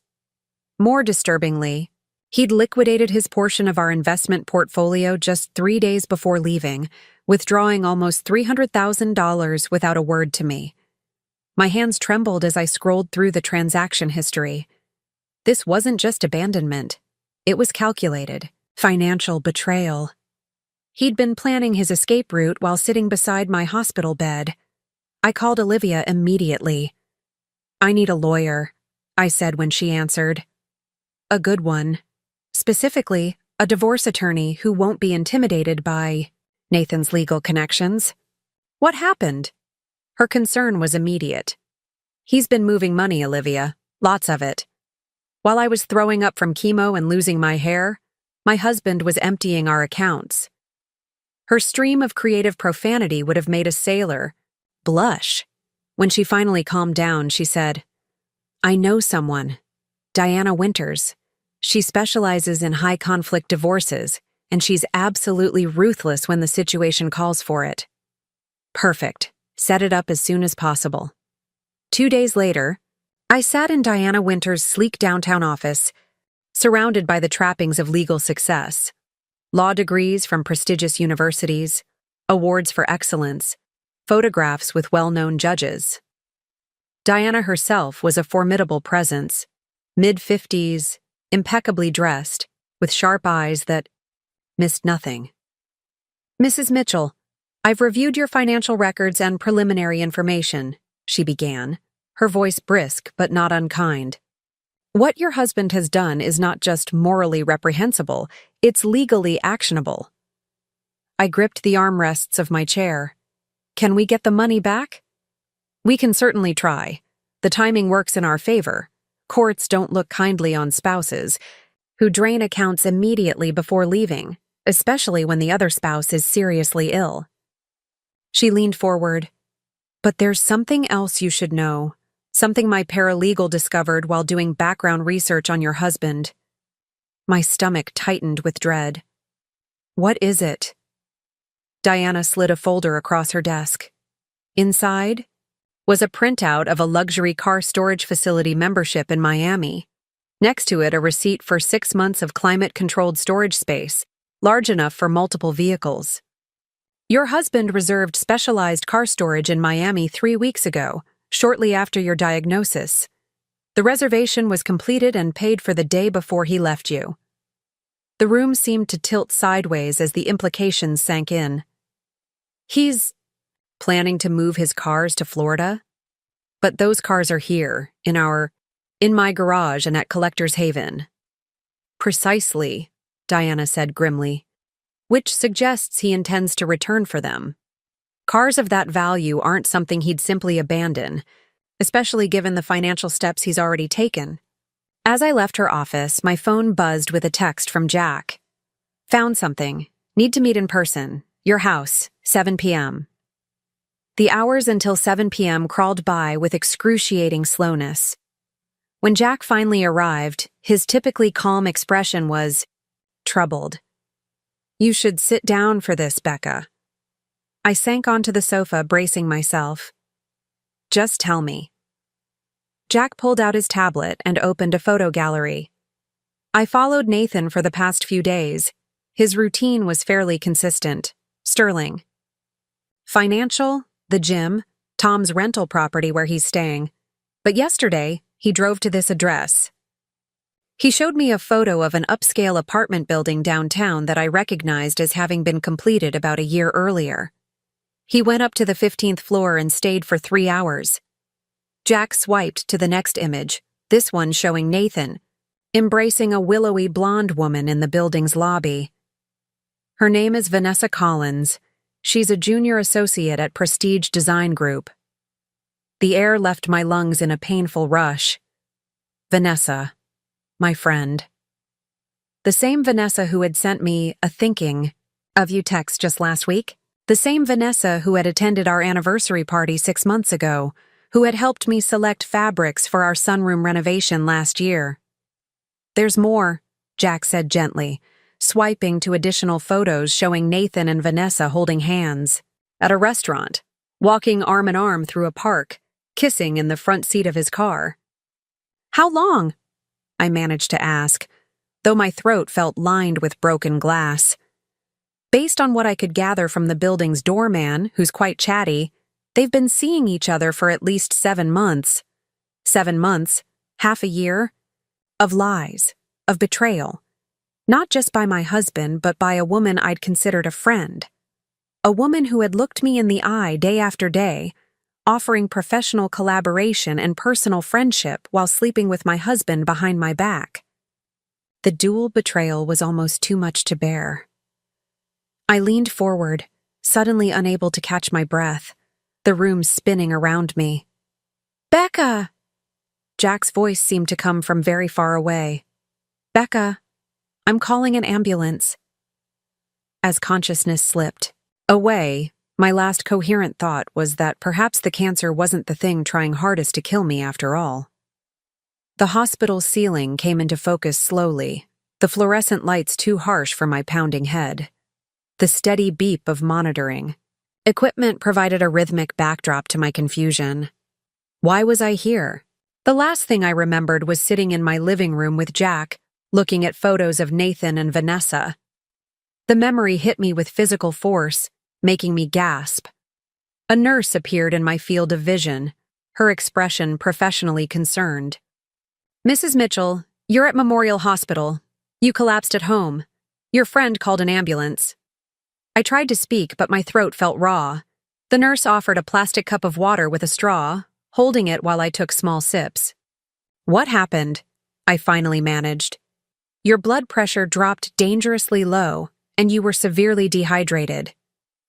More disturbingly, he'd liquidated his portion of our investment portfolio just 3 days before leaving, withdrawing almost $300,000 without a word to me. My hands trembled as I scrolled through the transaction history. This wasn't just abandonment. It was calculated, financial betrayal. He'd been planning his escape route while sitting beside my hospital bed. I called Olivia immediately. I need a lawyer, I said when she answered. A good one. Specifically, a divorce attorney who won't be intimidated by Nathan's legal connections. What happened? Her concern was immediate. He's been moving money, Olivia. Lots of it. While I was throwing up from chemo and losing my hair, my husband was emptying our accounts. Her stream of creative profanity would have made a sailor blush. When she finally calmed down, she said, I know someone. Diana Winters. She specializes in high-conflict divorces. and she's absolutely ruthless when the situation calls for it. Perfect. Set it up as soon as possible. 2 days later, I sat in Diana Winter's sleek downtown office, surrounded by the trappings of legal success. Law degrees from prestigious universities, awards for excellence, photographs with well-known judges. Diana herself was a formidable presence, mid-50s, impeccably dressed, with sharp eyes that missed nothing. "Mrs. Mitchell, I've reviewed your financial records and preliminary information," she began, her voice brisk but not unkind. "What your husband has done is not just morally reprehensible, it's legally actionable." I gripped the armrests of my chair. "Can we get the money back?" "We can certainly try. The timing works in our favor. Courts don't look kindly on spouses who drain accounts immediately before leaving, especially when the other spouse is seriously ill." She leaned forward. "But there's something else you should know. Something my paralegal discovered while doing background research on your husband." My stomach tightened with dread. "What is it?" Diana slid a folder across her desk. Inside was a printout of a luxury car storage facility membership in Miami. Next to it, a receipt for 6 months of climate-controlled storage space, large enough for multiple vehicles. "Your husband reserved specialized car storage in Miami 3 weeks ago, shortly after your diagnosis. The reservation was completed and paid for the day before he left you." The room seemed to tilt sideways as the implications sank in. "He's planning to move his cars to Florida? But those cars are here, in my garage and at Collector's Haven." "Precisely," Diana said grimly, "which suggests he intends to return for them. Cars of that value aren't something he'd simply abandon, especially given the financial steps he's already taken." As I left her office, my phone buzzed with a text from Jack. "Found something. Need to meet in person. Your house, 7 p.m. The hours until 7 p.m. crawled by with excruciating slowness. When Jack finally arrived, his typically calm expression was troubled. "You should sit down for this, Becca." I sank onto the sofa, bracing myself. "Just tell me." Jack pulled out his tablet and opened a photo gallery. I followed Nathan for the past few days. His routine was fairly consistent. Sterling. Financial, the gym, Tom's rental property where he's staying. But yesterday, he drove to this address. He showed me a photo of an upscale apartment building downtown that I recognized as having been completed about a year earlier. He went up to the 15th floor and stayed for 3 hours. Jack swiped to the next image, this one showing Nathan, embracing a willowy blonde woman in the building's lobby. Her name is Vanessa Collins. She's a junior associate at Prestige Design Group. The air left my lungs in a painful rush. Vanessa, my friend. The same Vanessa who had sent me a thinking of you text just last week. The same Vanessa who had attended our anniversary party 6 months ago, who had helped me select fabrics for our sunroom renovation last year. "There's more," Jack said gently, swiping to additional photos showing Nathan and Vanessa holding hands, at a restaurant, walking arm in arm through a park, kissing in the front seat of his car. "How long?" I managed to ask, though my throat felt lined with broken glass. Based on what I could gather from the building's doorman, who's quite chatty, they've been seeing each other for at least 7 months. 7 months, half a year, of lies, of betrayal. Not just by my husband, but by a woman I'd considered a friend. A woman who had looked me in the eye day after day, offering professional collaboration and personal friendship while sleeping with my husband behind my back. The dual betrayal was almost too much to bear. I leaned forward, suddenly unable to catch my breath, the room spinning around me. "Becca!" Jack's voice seemed to come from very far away. "Becca, I'm calling an ambulance." As consciousness slipped away, my last coherent thought was that perhaps the cancer wasn't the thing trying hardest to kill me after all. The hospital ceiling came into focus slowly, the fluorescent lights too harsh for my pounding head. The steady beep of monitoring. Equipment provided a rhythmic backdrop to my confusion. Why was I here? The last thing I remembered was sitting in my living room with Jack, looking at photos of Nathan and Vanessa. The memory hit me with physical force, making me gasp. A nurse appeared in my field of vision, her expression professionally concerned. "Mrs. Mitchell, you're at Memorial Hospital. You collapsed at home. Your friend called an ambulance." I tried to speak, but my throat felt raw. The nurse offered a plastic cup of water with a straw, holding it while I took small sips. "What happened?" I finally managed. "Your blood pressure dropped dangerously low, and you were severely dehydrated.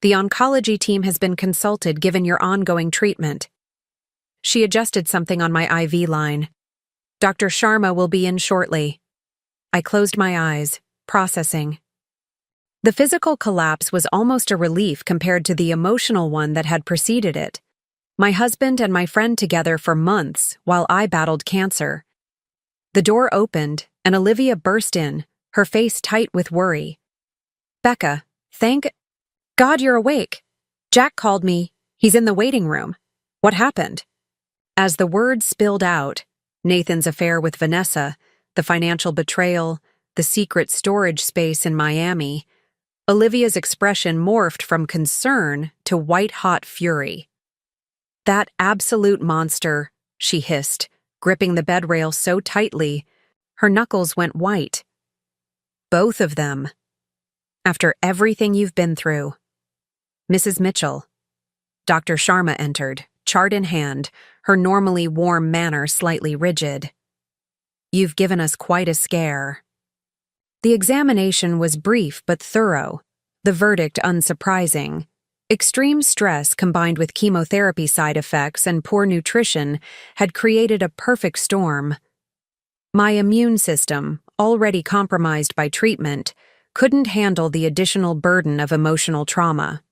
The oncology team has been consulted given your ongoing treatment." She adjusted something on my IV line. "Dr. Sharma will be in shortly." I closed my eyes, processing. The physical collapse was almost a relief compared to the emotional one that had preceded it. My husband and my friend together for months while I battled cancer. The door opened, and Olivia burst in, her face tight with worry. "Becca, thank God you're awake. Jack called me. He's in the waiting room. What happened?" As the words spilled out, Nathan's affair with Vanessa, the financial betrayal, the secret storage space in Miami, Olivia's expression morphed from concern to white-hot fury. "That absolute monster," she hissed, gripping the bed rail so tightly, her knuckles went white. "Both of them. After everything you've been through." "Mrs. Mitchell." Dr. Sharma entered, chart in hand, her normally warm manner slightly rigid. "You've given us quite a scare." The examination was brief but thorough, the verdict unsurprising. Extreme stress combined with chemotherapy side effects and poor nutrition had created a perfect storm. My immune system, already compromised by treatment, couldn't handle the additional burden of emotional trauma.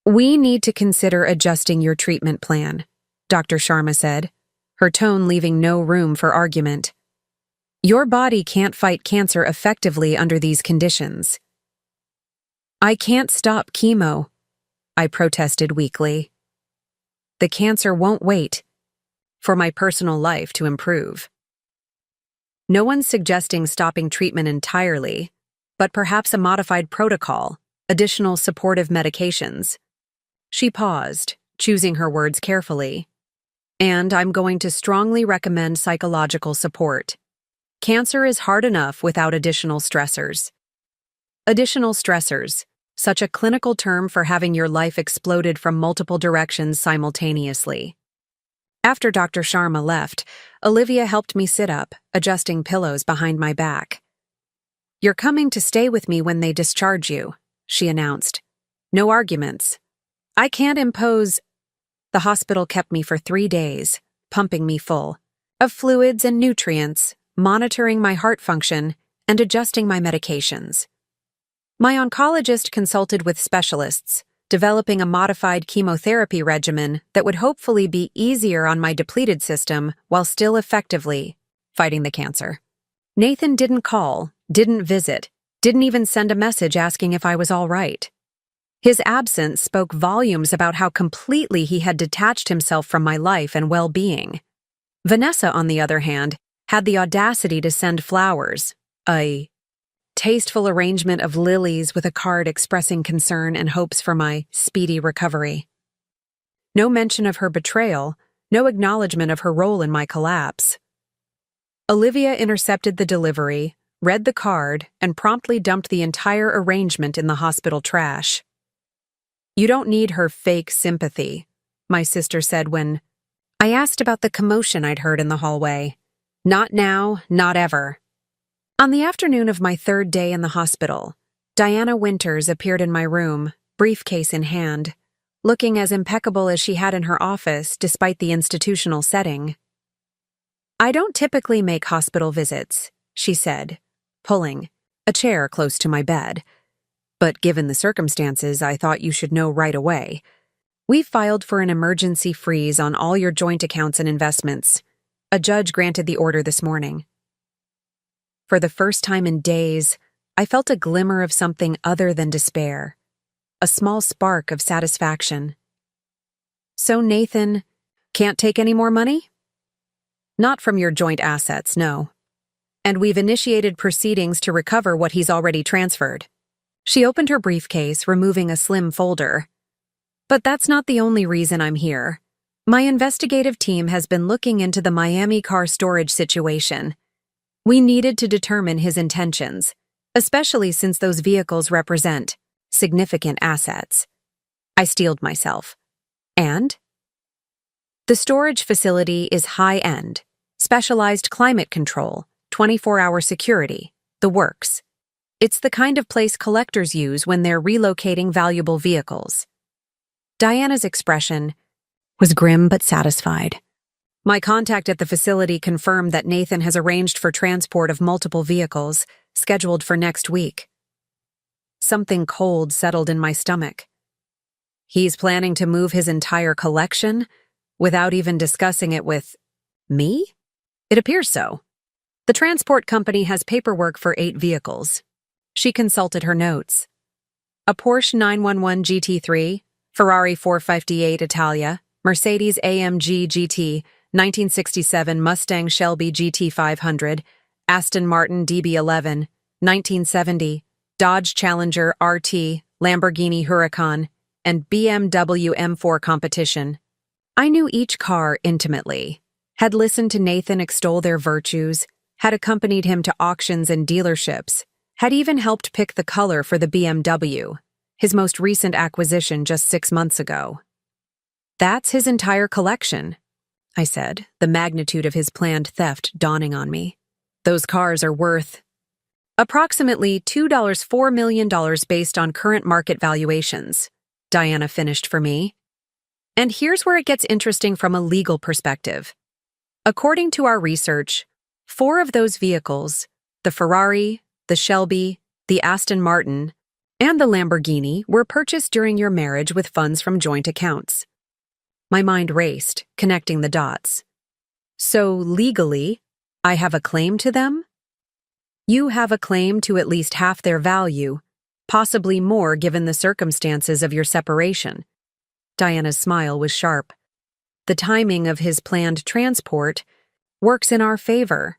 "We need to consider adjusting your treatment plan," Dr. Sharma said, her tone leaving no room for argument. "Your body can't fight cancer effectively under these conditions." "I can't stop chemo," I protested weakly. "The cancer won't wait for my personal life to improve." No one's suggesting stopping treatment entirely, but perhaps a modified protocol, additional supportive medications. She paused, choosing her words carefully. "And I'm going to strongly recommend psychological support. Cancer is hard enough without additional stressors." Additional stressors, such a clinical term for having your life exploded from multiple directions simultaneously. After Dr. Sharma left, Olivia helped me sit up, adjusting pillows behind my back. "You're coming to stay with me when they discharge you," she announced. "No arguments. I can't impose." The hospital kept me for 3 days, pumping me full of fluids and nutrients, monitoring my heart function, and adjusting my medications. My oncologist consulted with specialists, developing a modified chemotherapy regimen that would hopefully be easier on my depleted system while still effectively fighting the cancer. Nathan didn't call, didn't visit, didn't even send a message asking if I was all right. His absence spoke volumes about how completely he had detached himself from my life and well-being. Vanessa, on the other hand, had the audacity to send flowers, a tasteful arrangement of lilies with a card expressing concern and hopes for my speedy recovery. No mention of her betrayal, no acknowledgement of her role in my collapse. Olivia intercepted the delivery, read the card, and promptly dumped the entire arrangement in the hospital trash. "You don't need her fake sympathy," my sister said when I asked about the commotion I'd heard in the hallway. "Not now, not ever." On the afternoon of my 3rd day in the hospital, Diana Winters appeared in my room, briefcase in hand, looking as impeccable as she had in her office despite the institutional setting. "I don't typically make hospital visits," she said, pulling a chair close to my bed. "But given the circumstances, I thought you should know right away. We've filed for an emergency freeze on all your joint accounts and investments. A judge granted the order this morning." For the first time in days, I felt a glimmer of something other than despair, a small spark of satisfaction. So Nathan can't take any more money? Not from your joint assets, no. And we've initiated proceedings to recover what he's already transferred. She opened her briefcase, removing a slim folder. But that's not the only reason I'm here. My investigative team has been looking into the Miami car storage situation. We needed to determine his intentions, especially since those vehicles represent significant assets. I steeled myself. And? The storage facility is high-end, specialized climate control, 24-hour security, the works. It's the kind of place collectors use when they're relocating valuable vehicles. Diana's expression was grim but satisfied. My contact at the facility confirmed that Nathan has arranged for transport of multiple vehicles, scheduled for next week. Something cold settled in my stomach. He's planning to move his entire collection without even discussing it with me? It appears so. The transport company has paperwork for 8 vehicles. She consulted her notes. A Porsche 911 GT3, Ferrari 458 Italia, Mercedes AMG GT, 1967 Mustang Shelby GT 500, Aston Martin DB11, 1970, Dodge Challenger RT, Lamborghini Huracan, and BMW M4 Competition. I knew each car intimately, had listened to Nathan extol their virtues, had accompanied him to auctions and dealerships, had even helped pick the color for the BMW, his most recent acquisition just 6 months ago. That's his entire collection, I said, the magnitude of his planned theft dawning on me. Those cars are worth approximately $4 million based on current market valuations, Diana finished for me. And here's where it gets interesting from a legal perspective. According to our research, 4 of those vehicles, the Ferrari, the Shelby, the Aston Martin, and the Lamborghini, were purchased during your marriage with funds from joint accounts. My mind raced, connecting the dots. So, legally, I have a claim to them? You have a claim to at least half their value, possibly more given the circumstances of your separation. Diana's smile was sharp. The timing of his planned transport works in our favor.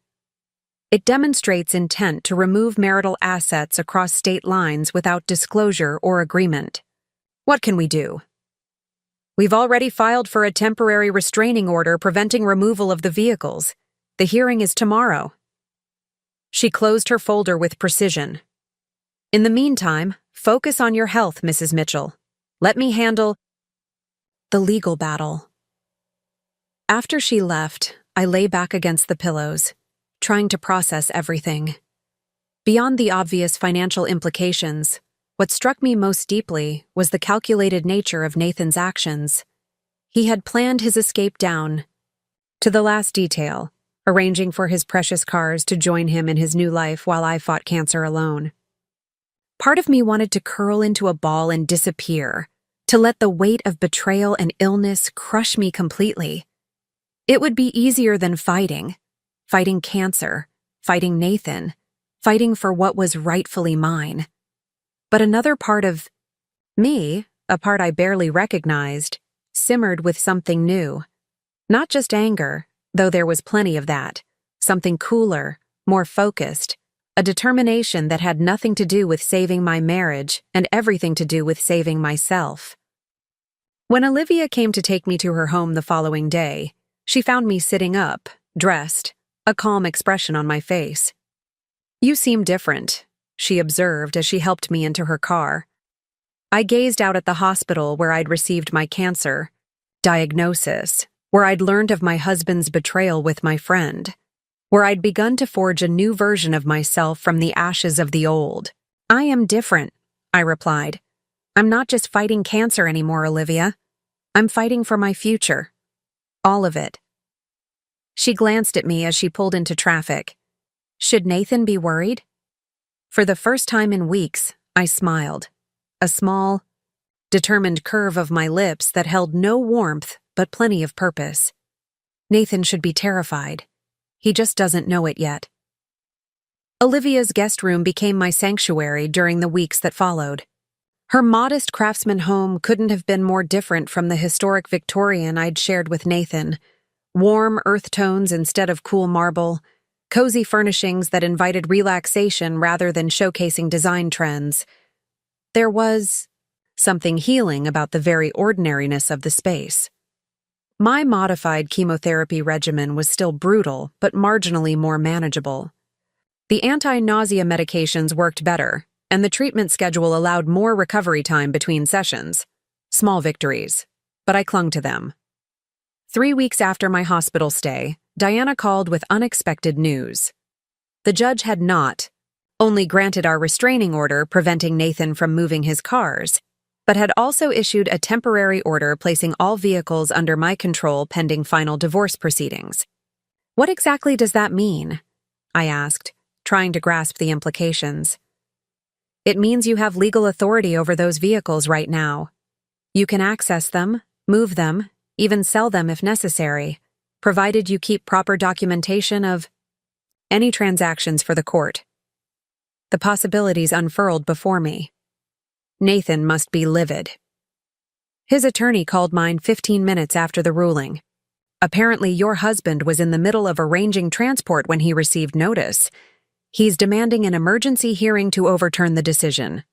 It demonstrates intent to remove marital assets across state lines without disclosure or agreement. What can we do? We've already filed for a temporary restraining order preventing removal of the vehicles. The hearing is tomorrow. She closed her folder with precision. In the meantime, focus on your health, Mrs. Mitchell. Let me handle the legal battle. After she left, I lay back against the pillows, trying to process everything. Beyond the obvious financial implications, what struck me most deeply was the calculated nature of Nathan's actions. He had planned his escape down to the last detail, arranging for his precious cars to join him in his new life while I fought cancer alone. Part of me wanted to curl into a ball and disappear, to let the weight of betrayal and illness crush me completely. It would be easier than fighting cancer, fighting Nathan, fighting for what was rightfully mine. But another part of me, a part I barely recognized, simmered with something new. Not just anger, though there was plenty of that. Something cooler, more focused, a determination that had nothing to do with saving my marriage and everything to do with saving myself. When Olivia came to take me to her home the following day, she found me sitting up, dressed, a calm expression on my face. "You seem different," she observed as she helped me into her car. I gazed out at the hospital where I'd received my cancer diagnosis, where I'd learned of my husband's betrayal with my friend, where I'd begun to forge a new version of myself from the ashes of the old. "I am different," I replied. "I'm not just fighting cancer anymore, Olivia. I'm fighting for my future. All of it." She glanced at me as she pulled into traffic. Should Nathan be worried? For the first time in weeks, I smiled. A small, determined curve of my lips that held no warmth but plenty of purpose. Nathan should be terrified. He just doesn't know it yet. Olivia's guest room became my sanctuary during the weeks that followed. Her modest craftsman home couldn't have been more different from the historic Victorian I'd shared with Nathan. Warm earth tones instead of cool marble, cozy furnishings that invited relaxation rather than showcasing design trends. There was something healing about the very ordinariness of the space. My modified chemotherapy regimen was still brutal, but marginally more manageable. The anti-nausea medications worked better, and the treatment schedule allowed more recovery time between sessions. Small victories, but I clung to them. 3 weeks after my hospital stay, Diana called with unexpected news. The judge had not only granted our restraining order preventing Nathan from moving his cars, but had also issued a temporary order placing all vehicles under my control pending final divorce proceedings. What exactly does that mean? I asked, trying to grasp the implications. It means you have legal authority over those vehicles right now. You can access them, move them, even sell them if necessary, provided you keep proper documentation of any transactions for the court. The possibilities unfurled before me. Nathan must be livid. His attorney called mine 15 minutes after the ruling. Apparently, your husband was in the middle of arranging transport when he received notice. He's demanding an emergency hearing to overturn the decision.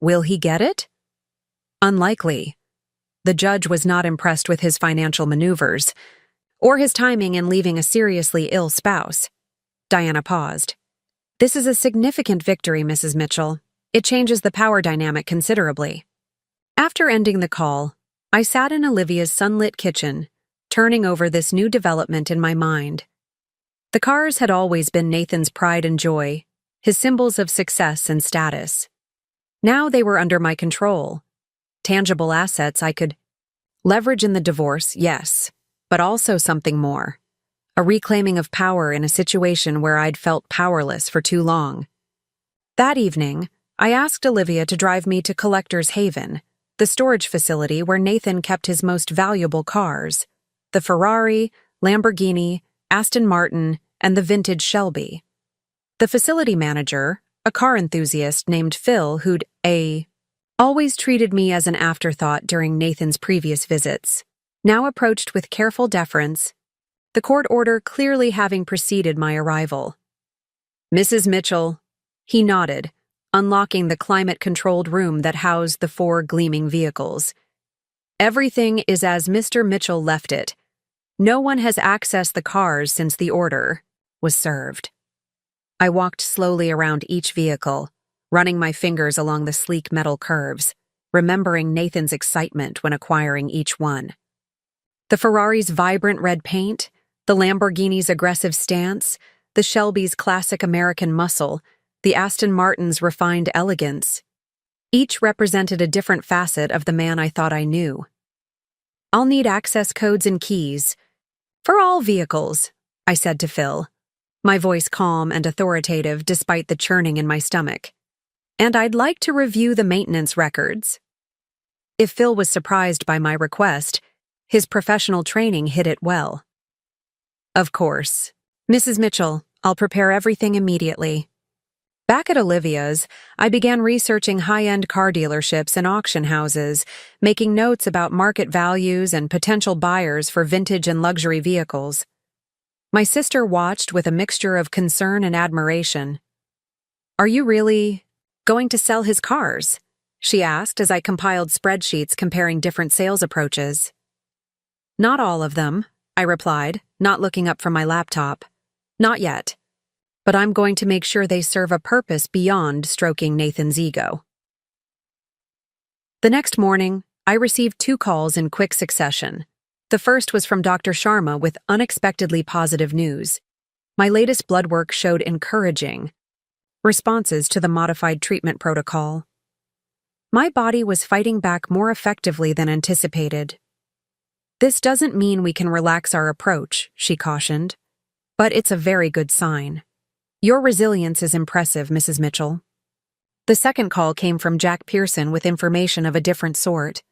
Will he get it? Unlikely. The judge was not impressed with his financial maneuvers, or his timing in leaving a seriously ill spouse. Diana paused. This is a significant victory, Mrs. Mitchell. It changes the power dynamic considerably. After ending the call, I sat in Olivia's sunlit kitchen, turning over this new development in my mind. The cars had always been Nathan's pride and joy, his symbols of success and status. Now they were under my control. Tangible assets I could leverage in the divorce, yes, but also something more. A reclaiming of power in a situation where I'd felt powerless for too long. That evening, I asked Olivia to drive me to Collector's Haven, the storage facility where Nathan kept his most valuable cars, the Ferrari, Lamborghini, Aston Martin, and the vintage Shelby. The facility manager, a car enthusiast named Phil who'd always treated me as an afterthought during Nathan's previous visits, now approached with careful deference, the court order clearly having preceded my arrival. Mrs. Mitchell, he nodded, unlocking the climate-controlled room that housed the 4 gleaming vehicles. Everything is as Mr. Mitchell left it. No one has accessed the cars since the order was served. I walked slowly around each vehicle, running my fingers along the sleek metal curves, remembering Nathan's excitement when acquiring each one. The Ferrari's vibrant red paint, the Lamborghini's aggressive stance, the Shelby's classic American muscle, the Aston Martin's refined elegance. Each represented a different facet of the man I thought I knew. I'll need access codes and keys. For all vehicles, I said to Phil, my voice calm and authoritative despite the churning in my stomach. And I'd like to review the maintenance records. If Phil was surprised by my request, his professional training hid it well. Of course. Mrs. Mitchell, I'll prepare everything immediately. Back at Olivia's, I began researching high-end car dealerships and auction houses, making notes about market values and potential buyers for vintage and luxury vehicles. My sister watched with a mixture of concern and admiration. Are you really going to sell his cars? She asked as I compiled spreadsheets comparing different sales approaches. Not all of them, I replied, not looking up from my laptop. Not yet. But I'm going to make sure they serve a purpose beyond stroking Nathan's ego. The next morning, I received 2 calls in quick succession. The first was from Dr. Sharma with unexpectedly positive news. My latest blood work showed encouraging responses to the modified treatment protocol. My body was fighting back more effectively than anticipated. This doesn't mean we can relax our approach, she cautioned, but it's a very good sign. Your resilience is impressive, Mrs. Mitchell. The second call came from Jack Pearson with information of a different sort.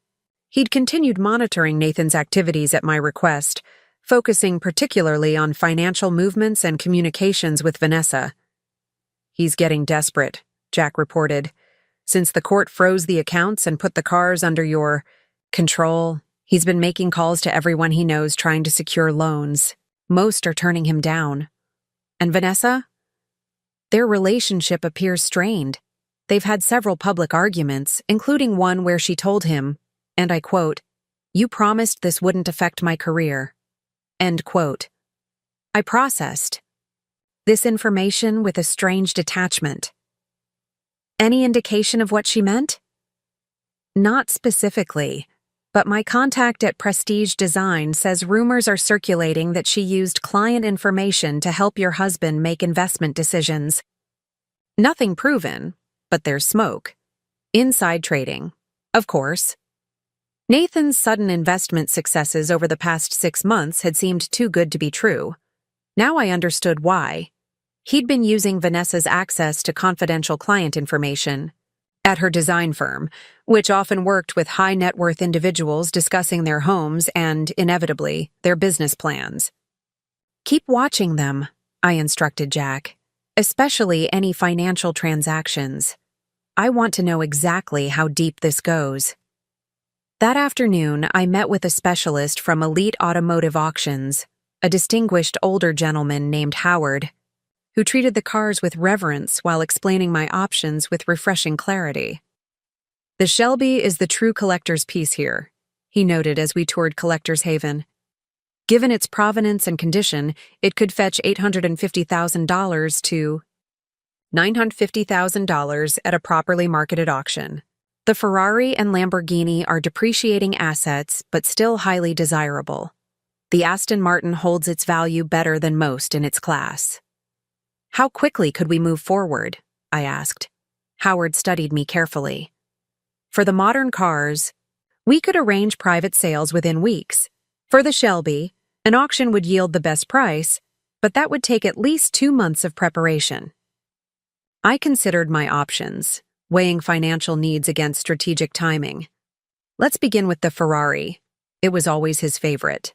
He'd continued monitoring Nathan's activities at my request, focusing particularly on financial movements and communications with Vanessa. He's getting desperate, Jack reported. Since the court froze the accounts and put the cars under your control, he's been making calls to everyone he knows trying to secure loans. Most are turning him down. And Vanessa? Their relationship appears strained. They've had several public arguments, including one where she told him, and I quote, "You promised this wouldn't affect my career." End quote. I processed this information with a strange detachment. Any indication of what she meant? Not specifically, but my contact at Prestige Design says rumors are circulating that she used client information to help your husband make investment decisions. Nothing proven, but there's smoke. Inside trading, of course. Nathan's sudden investment successes over the past 6 months had seemed too good to be true. Now I understood why. He'd been using Vanessa's access to confidential client information at her design firm, which often worked with high-net-worth individuals discussing their homes and, inevitably, their business plans. Keep watching them, I instructed Jack, especially any financial transactions. I want to know exactly how deep this goes. That afternoon, I met with a specialist from Elite Automotive Auctions, a distinguished older gentleman named Howard, who treated the cars with reverence while explaining my options with refreshing clarity. "The Shelby is the true collector's piece here," he noted as we toured Collector's Haven. "Given its provenance and condition, it could fetch $850,000 to $950,000 at a properly marketed auction. The Ferrari and Lamborghini are depreciating assets but still highly desirable. The Aston Martin holds its value better than most in its class." "How quickly could we move forward?" I asked. Howard studied me carefully. "For the modern cars, we could arrange private sales within weeks. For the Shelby, an auction would yield the best price, but that would take at least 2 months of preparation." I considered my options, weighing financial needs against strategic timing. Let's begin with the Ferrari. It was always his favorite.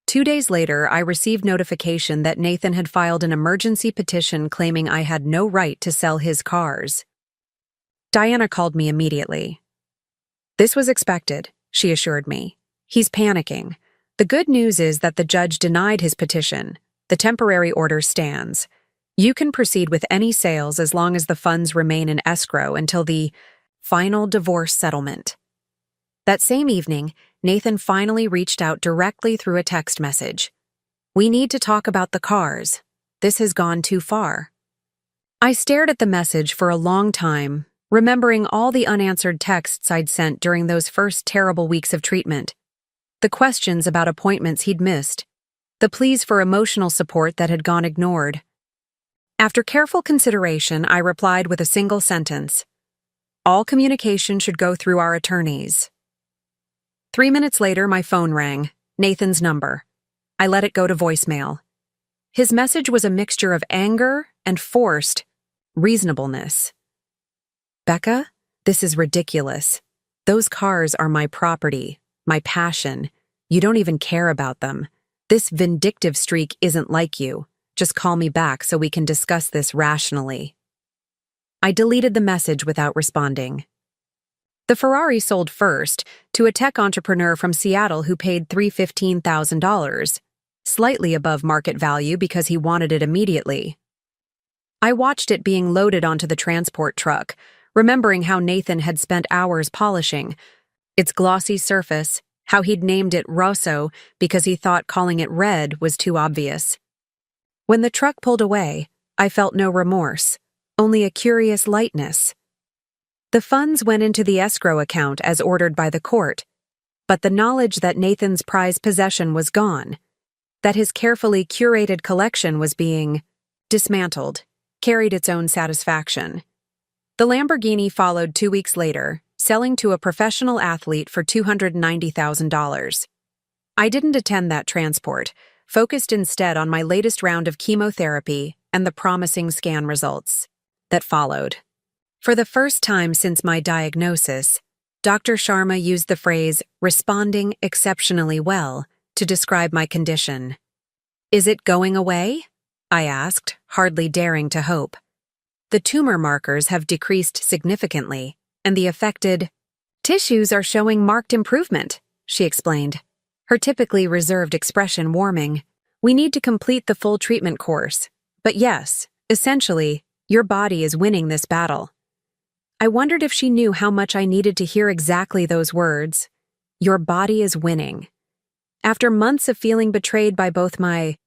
2 days later, I received notification that Nathan had filed an emergency petition claiming I had no right to sell his cars. Diana called me immediately. "This was expected," she assured me. "He's panicking. The good news is that the judge denied his petition. The temporary order stands. You can proceed with any sales as long as the funds remain in escrow until the final divorce settlement." That same evening, Nathan finally reached out directly through a text message. "We need to talk about the cars. This has gone too far." I stared at the message for a long time, remembering all the unanswered texts I'd sent during those first terrible weeks of treatment. The questions about appointments he'd missed. The pleas for emotional support that had gone ignored. After careful consideration, I replied with a single sentence. "All communication should go through our attorneys." 3 minutes later, my phone rang, Nathan's number. I let it go to voicemail. His message was a mixture of anger and forced reasonableness. "Becca, this is ridiculous. Those cars are my property, my passion. You don't even care about them. This vindictive streak isn't like you. Just call me back so we can discuss this rationally." I deleted the message without responding. The Ferrari sold first to a tech entrepreneur from Seattle who paid $315,000, slightly above market value because he wanted it immediately. I watched it being loaded onto the transport truck, remembering how Nathan had spent hours polishing its glossy surface, how he'd named it Rosso because he thought calling it red was too obvious. When the truck pulled away, I felt no remorse, only a curious lightness. The funds went into the escrow account as ordered by the court, but the knowledge that Nathan's prized possession was gone, that his carefully curated collection was being dismantled, carried its own satisfaction. The Lamborghini followed 2 weeks later, selling to a professional athlete for $290,000. I didn't attend that transport, focused instead on my latest round of chemotherapy and the promising scan results that followed. For the first time since my diagnosis, Dr. Sharma used the phrase "responding exceptionally well" to describe my condition. "Is it going away?" I asked, hardly daring to hope. The tumor markers have decreased significantly, and the affected tissues are showing marked improvement, she explained, her typically reserved expression warming. We need to complete the full treatment course. But yes, essentially, your body is winning this battle. I wondered if she knew how much I needed to hear exactly those words. Your body is winning. After months of feeling betrayed by both my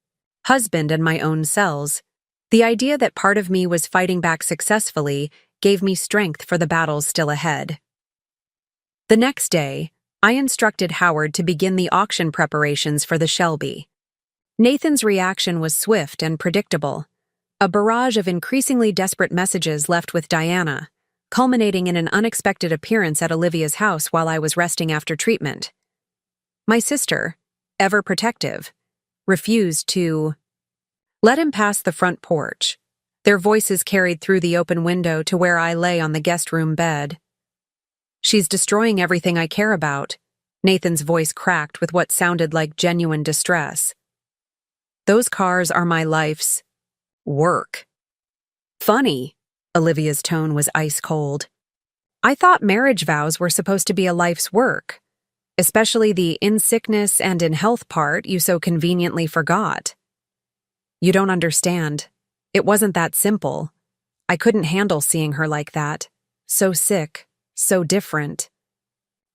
husband and my own cells, the idea that part of me was fighting back successfully gave me strength for the battles still ahead. The next day, I instructed Howard to begin the auction preparations for the Shelby. Nathan's reaction was swift and predictable, a barrage of increasingly desperate messages left with Diana, culminating in an unexpected appearance at Olivia's house while I was resting after treatment. My sister, ever protective, refused to let him pass the front porch. Their voices carried through the open window to where I lay on the guest room bed. She's destroying everything I care about. Nathan's voice cracked with what sounded like genuine distress. Those cars are my life's work. Funny. Olivia's tone was ice cold. I thought marriage vows were supposed to be a life's work, especially the in sickness and in health part you so conveniently forgot. You don't understand. It wasn't that simple. I couldn't handle seeing her like that. So sick, so different.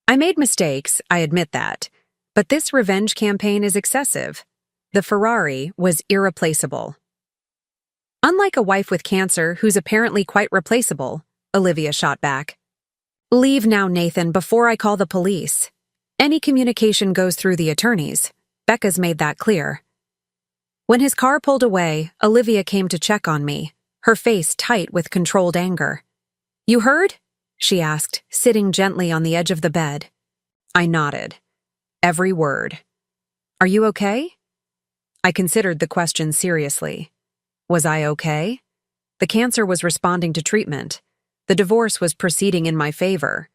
I made mistakes, I admit that, but this revenge campaign is excessive. The Ferrari was irreplaceable. Unlike a wife with cancer who's apparently quite replaceable, Olivia shot back. Leave now, Nathan, before I call the police. Any communication goes through the attorneys. Becca's made that clear. When his car pulled away, Olivia came to check on me, her face tight with controlled anger. You heard? She asked, sitting gently on the edge of the bed. I nodded. Every word. Are you okay? I considered the question seriously. Was I okay? The cancer was responding to treatment. The divorce was proceeding in my favor.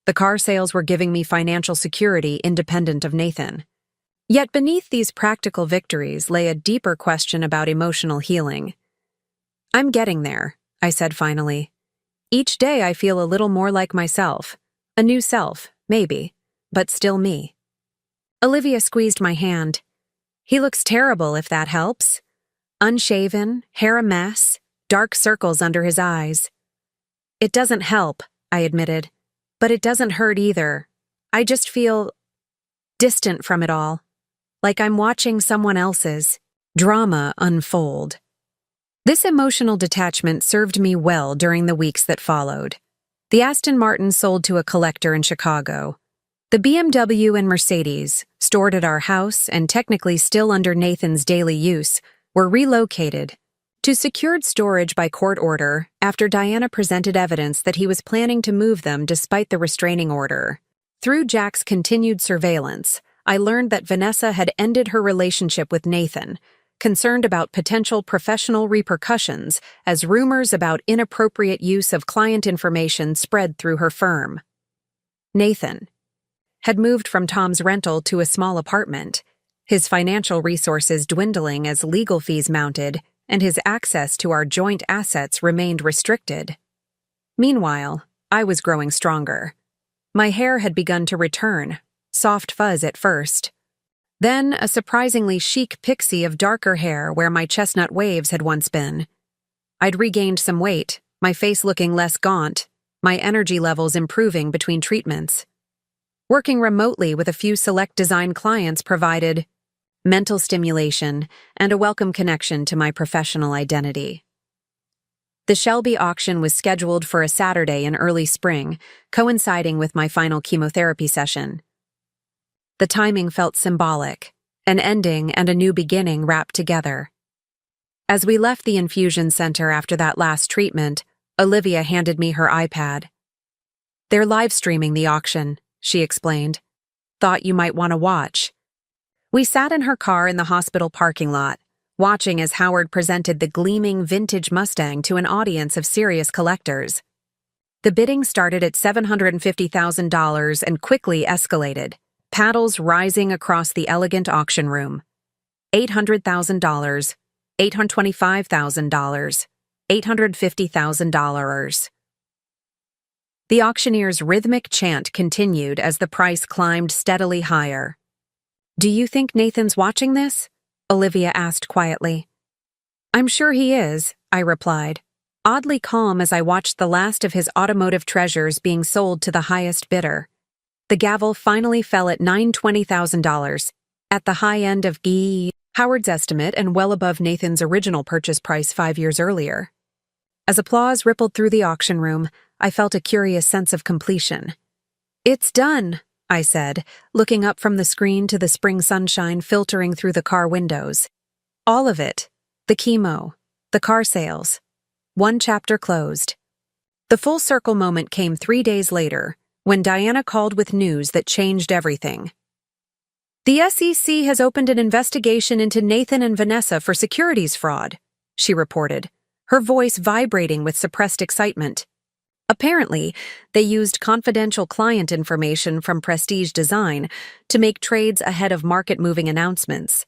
The car sales were giving me financial security independent of Nathan. Yet beneath these practical victories lay a deeper question about emotional healing. I'm getting there, I said finally. Each day I feel a little more like myself. A new self, maybe, but still me. Olivia squeezed my hand. He looks terrible, if that helps. Unshaven, hair a mess, dark circles under his eyes. It doesn't help, I admitted, but it doesn't hurt either. I just feel distant from it all, like I'm watching someone else's drama unfold. This emotional detachment served me well during the weeks that followed. The Aston Martin sold to a collector in Chicago. The BMW and Mercedes, stored at our house and technically still under Nathan's daily use, were relocated to secured storage by court order after Diana presented evidence that he was planning to move them despite the restraining order. Through Jack's continued surveillance, I learned that Vanessa had ended her relationship with Nathan, concerned about potential professional repercussions as rumors about inappropriate use of client information spread through her firm. Nathan had moved from Tom's rental to a small apartment, his financial resources dwindling as legal fees mounted and his access to our joint assets remained restricted. Meanwhile, I was growing stronger. My hair had begun to return, soft fuzz at first. Then a surprisingly chic pixie of darker hair where my chestnut waves had once been. I'd regained some weight, my face looking less gaunt, my energy levels improving between treatments. Working remotely with a few select design clients provided mental stimulation and a welcome connection to my professional identity. The Shelby auction was scheduled for a Saturday in early spring, coinciding with my final chemotherapy session. The timing felt symbolic, an ending and a new beginning wrapped together. As we left the infusion center after that last treatment, Olivia handed me her iPad. They're live streaming the auction, she explained. Thought you might want to watch. We sat in her car in the hospital parking lot, watching as Howard presented the gleaming vintage Mustang to an audience of serious collectors. The bidding started at $750,000 and quickly escalated, paddles rising across the elegant auction room. $800,000, $825,000, $850,000. The auctioneer's rhythmic chant continued as the price climbed steadily higher. "Do you think Nathan's watching this?" Olivia asked quietly. "I'm sure he is," I replied, oddly calm as I watched the last of his automotive treasures being sold to the highest bidder. The gavel finally fell at $920,000, at the high end of Howard's estimate and well above Nathan's original purchase price 5 years earlier. As applause rippled through the auction room, I felt a curious sense of completion. "It's done," I said, looking up from the screen to the spring sunshine filtering through the car windows. All of it. The chemo. The car sales. One chapter closed. The full circle moment came 3 days later, when Diana called with news that changed everything. "The SEC has opened an investigation into Nathan and Vanessa for securities fraud," she reported, her voice vibrating with suppressed excitement. Apparently, they used confidential client information from Prestige Design to make trades ahead of market-moving announcements.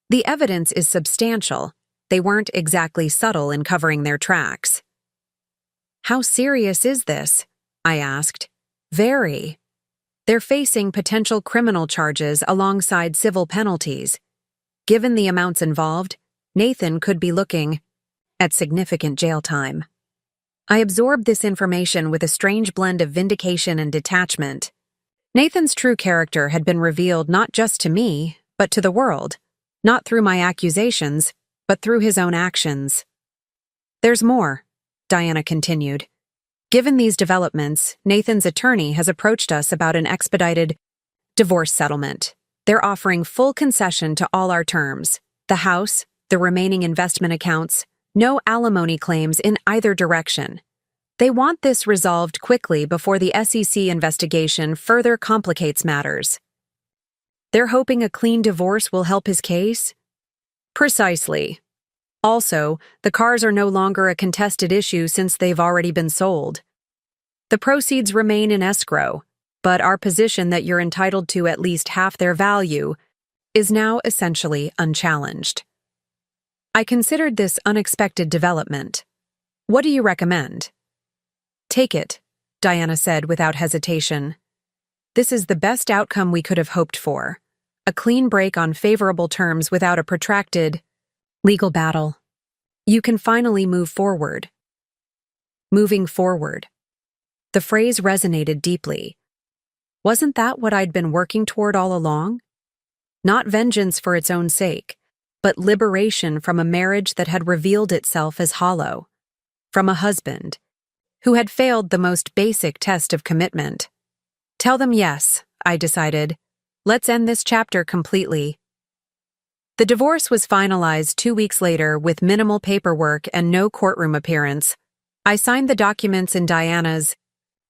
The evidence is substantial. They weren't exactly subtle in covering their tracks. "How serious is this?" I asked. "Very. They're facing potential criminal charges alongside civil penalties. Given the amounts involved, Nathan could be looking at significant jail time." I absorbed this information with a strange blend of vindication and detachment. Nathan's true character had been revealed not just to me, but to the world, not through my accusations, but through his own actions. "There's more," Diana continued. "Given these developments, Nathan's attorney has approached us about an expedited divorce settlement. They're offering full concession to all our terms: the house, the remaining investment accounts, no alimony claims in either direction. They want this resolved quickly before the SEC investigation further complicates matters." "They're hoping a clean divorce will help his case?" "Precisely. Also, the cars are no longer a contested issue since they've already been sold. The proceeds remain in escrow, but our position that you're entitled to at least half their value is now essentially unchallenged." I considered this unexpected development. "What do you recommend?" "Take it," Diana said without hesitation. "This is the best outcome we could have hoped for. A clean break on favorable terms without a protracted legal battle. You can finally move forward." Moving forward. The phrase resonated deeply. Wasn't that what I'd been working toward all along? Not vengeance for its own sake, but liberation from a marriage that had revealed itself as hollow, from a husband who had failed the most basic test of commitment. "Tell them yes," I decided. "Let's end this chapter completely." The divorce was finalized 2 weeks later with minimal paperwork and no courtroom appearance. I signed the documents in Diana's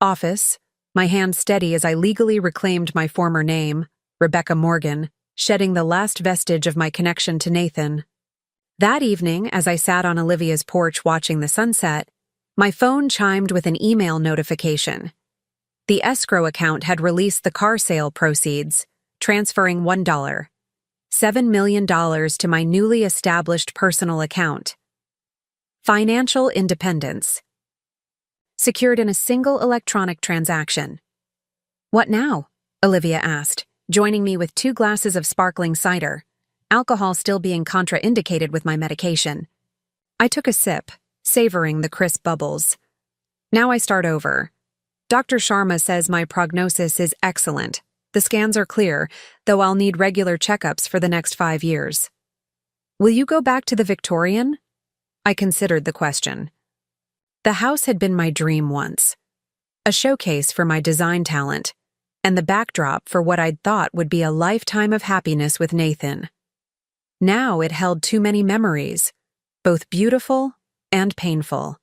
office, my hand steady as I legally reclaimed my former name, Rebecca Morgan, shedding the last vestige of my connection to Nathan. That evening, as I sat on Olivia's porch watching the sunset, my phone chimed with an email notification. The escrow account had released the car sale proceeds, transferring $7 million to my newly established personal account. Financial independence. Secured in a single electronic transaction. "What now?" Olivia asked, joining me with 2 glasses of sparkling cider, alcohol still being contraindicated with my medication. I took a sip, savoring the crisp bubbles. "Now I start over. Dr. Sharma says my prognosis is excellent. The scans are clear, though I'll need regular checkups for the next 5 years." "Will you go back to the Victorian?" I considered the question. The house had been my dream once, a showcase for my design talent, and the backdrop for what I'd thought would be a lifetime of happiness with Nathan. Now it held too many memories, both beautiful and painful.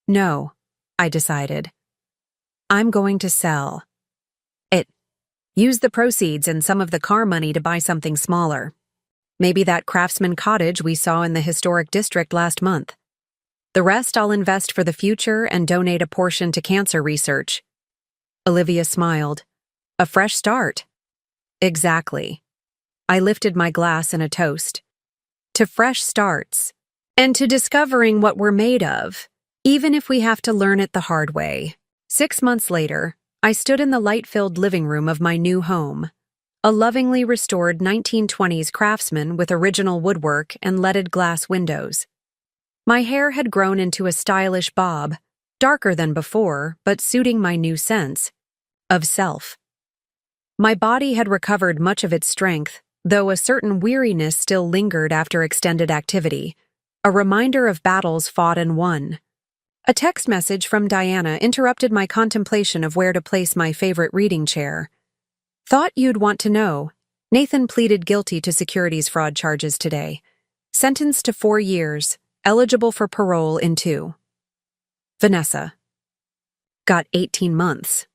"No," I decided. "I'm going to sell it. Use the proceeds and some of the car money to buy something smaller. Maybe that craftsman cottage we saw in the historic district last month. The rest I'll invest for the future and donate a portion to cancer research." Olivia smiled. "A fresh start." "Exactly." I lifted my glass in a toast. "To fresh starts and to discovering what we're made of, even if we have to learn it the hard way. 6 months later, I stood in the light-filled living room of my new home, a lovingly restored 1920s craftsman with original woodwork and leaded glass windows. My hair had grown into a stylish bob, darker than before, but suiting my new sense of self. My body had recovered much of its strength, though a certain weariness still lingered after extended activity, a reminder of battles fought and won. A text message from Diana interrupted my contemplation of where to place my favorite reading chair. Thought you'd want to know. Nathan pleaded guilty to securities fraud charges today. Sentenced to 4 years, eligible for parole in 2. Vanessa. Got 18 months.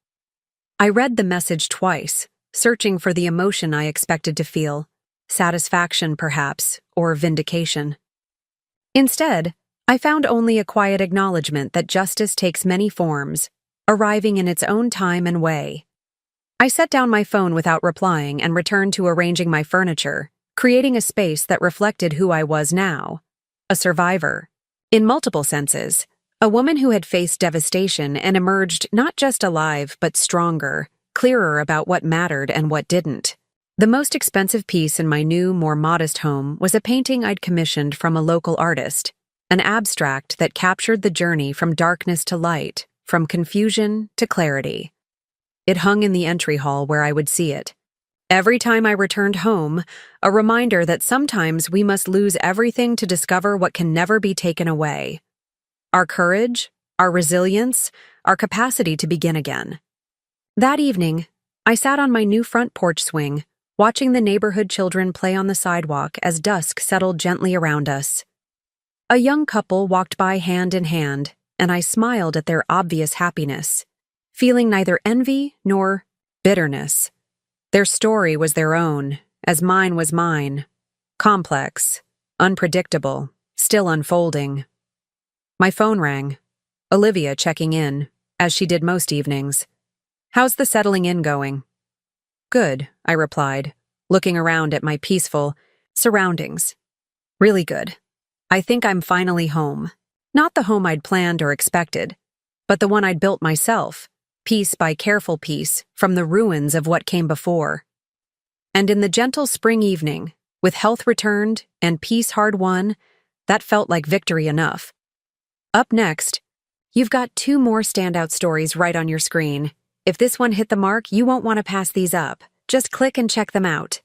I read the message twice, searching for the emotion I expected to feel, satisfaction perhaps, or vindication. Instead, I found only a quiet acknowledgement that justice takes many forms, arriving in its own time and way. I set down my phone without replying and returned to arranging my furniture, creating a space that reflected who I was now, a survivor. In multiple senses, a woman who had faced devastation and emerged not just alive but stronger, clearer about what mattered and what didn't. The most expensive piece in my new, more modest home was a painting I'd commissioned from a local artist, an abstract that captured the journey from darkness to light, from confusion to clarity. It hung in the entry hall where I would see it. Every time I returned home, a reminder that sometimes we must lose everything to discover what can never be taken away. Our courage, our resilience, our capacity to begin again. That evening, I sat on my new front porch swing, watching the neighborhood children play on the sidewalk as dusk settled gently around us. A young couple walked by hand in hand, and I smiled at their obvious happiness, feeling neither envy nor bitterness. Their story was their own, as mine was mine. Complex, unpredictable, still unfolding. My phone rang. Olivia checking in, as she did most evenings. "How's the settling in going?" "Good," I replied, looking around at my peaceful surroundings. "Really good. I think I'm finally home. Not the home I'd planned or expected, but the one I'd built myself, piece by careful piece, from the ruins of what came before." And in the gentle spring evening, with health returned and peace hard won, that felt like victory enough. Up next, you've got 2 more standout stories right on your screen. If this one hit the mark, you won't want to pass these up. Just click and check them out.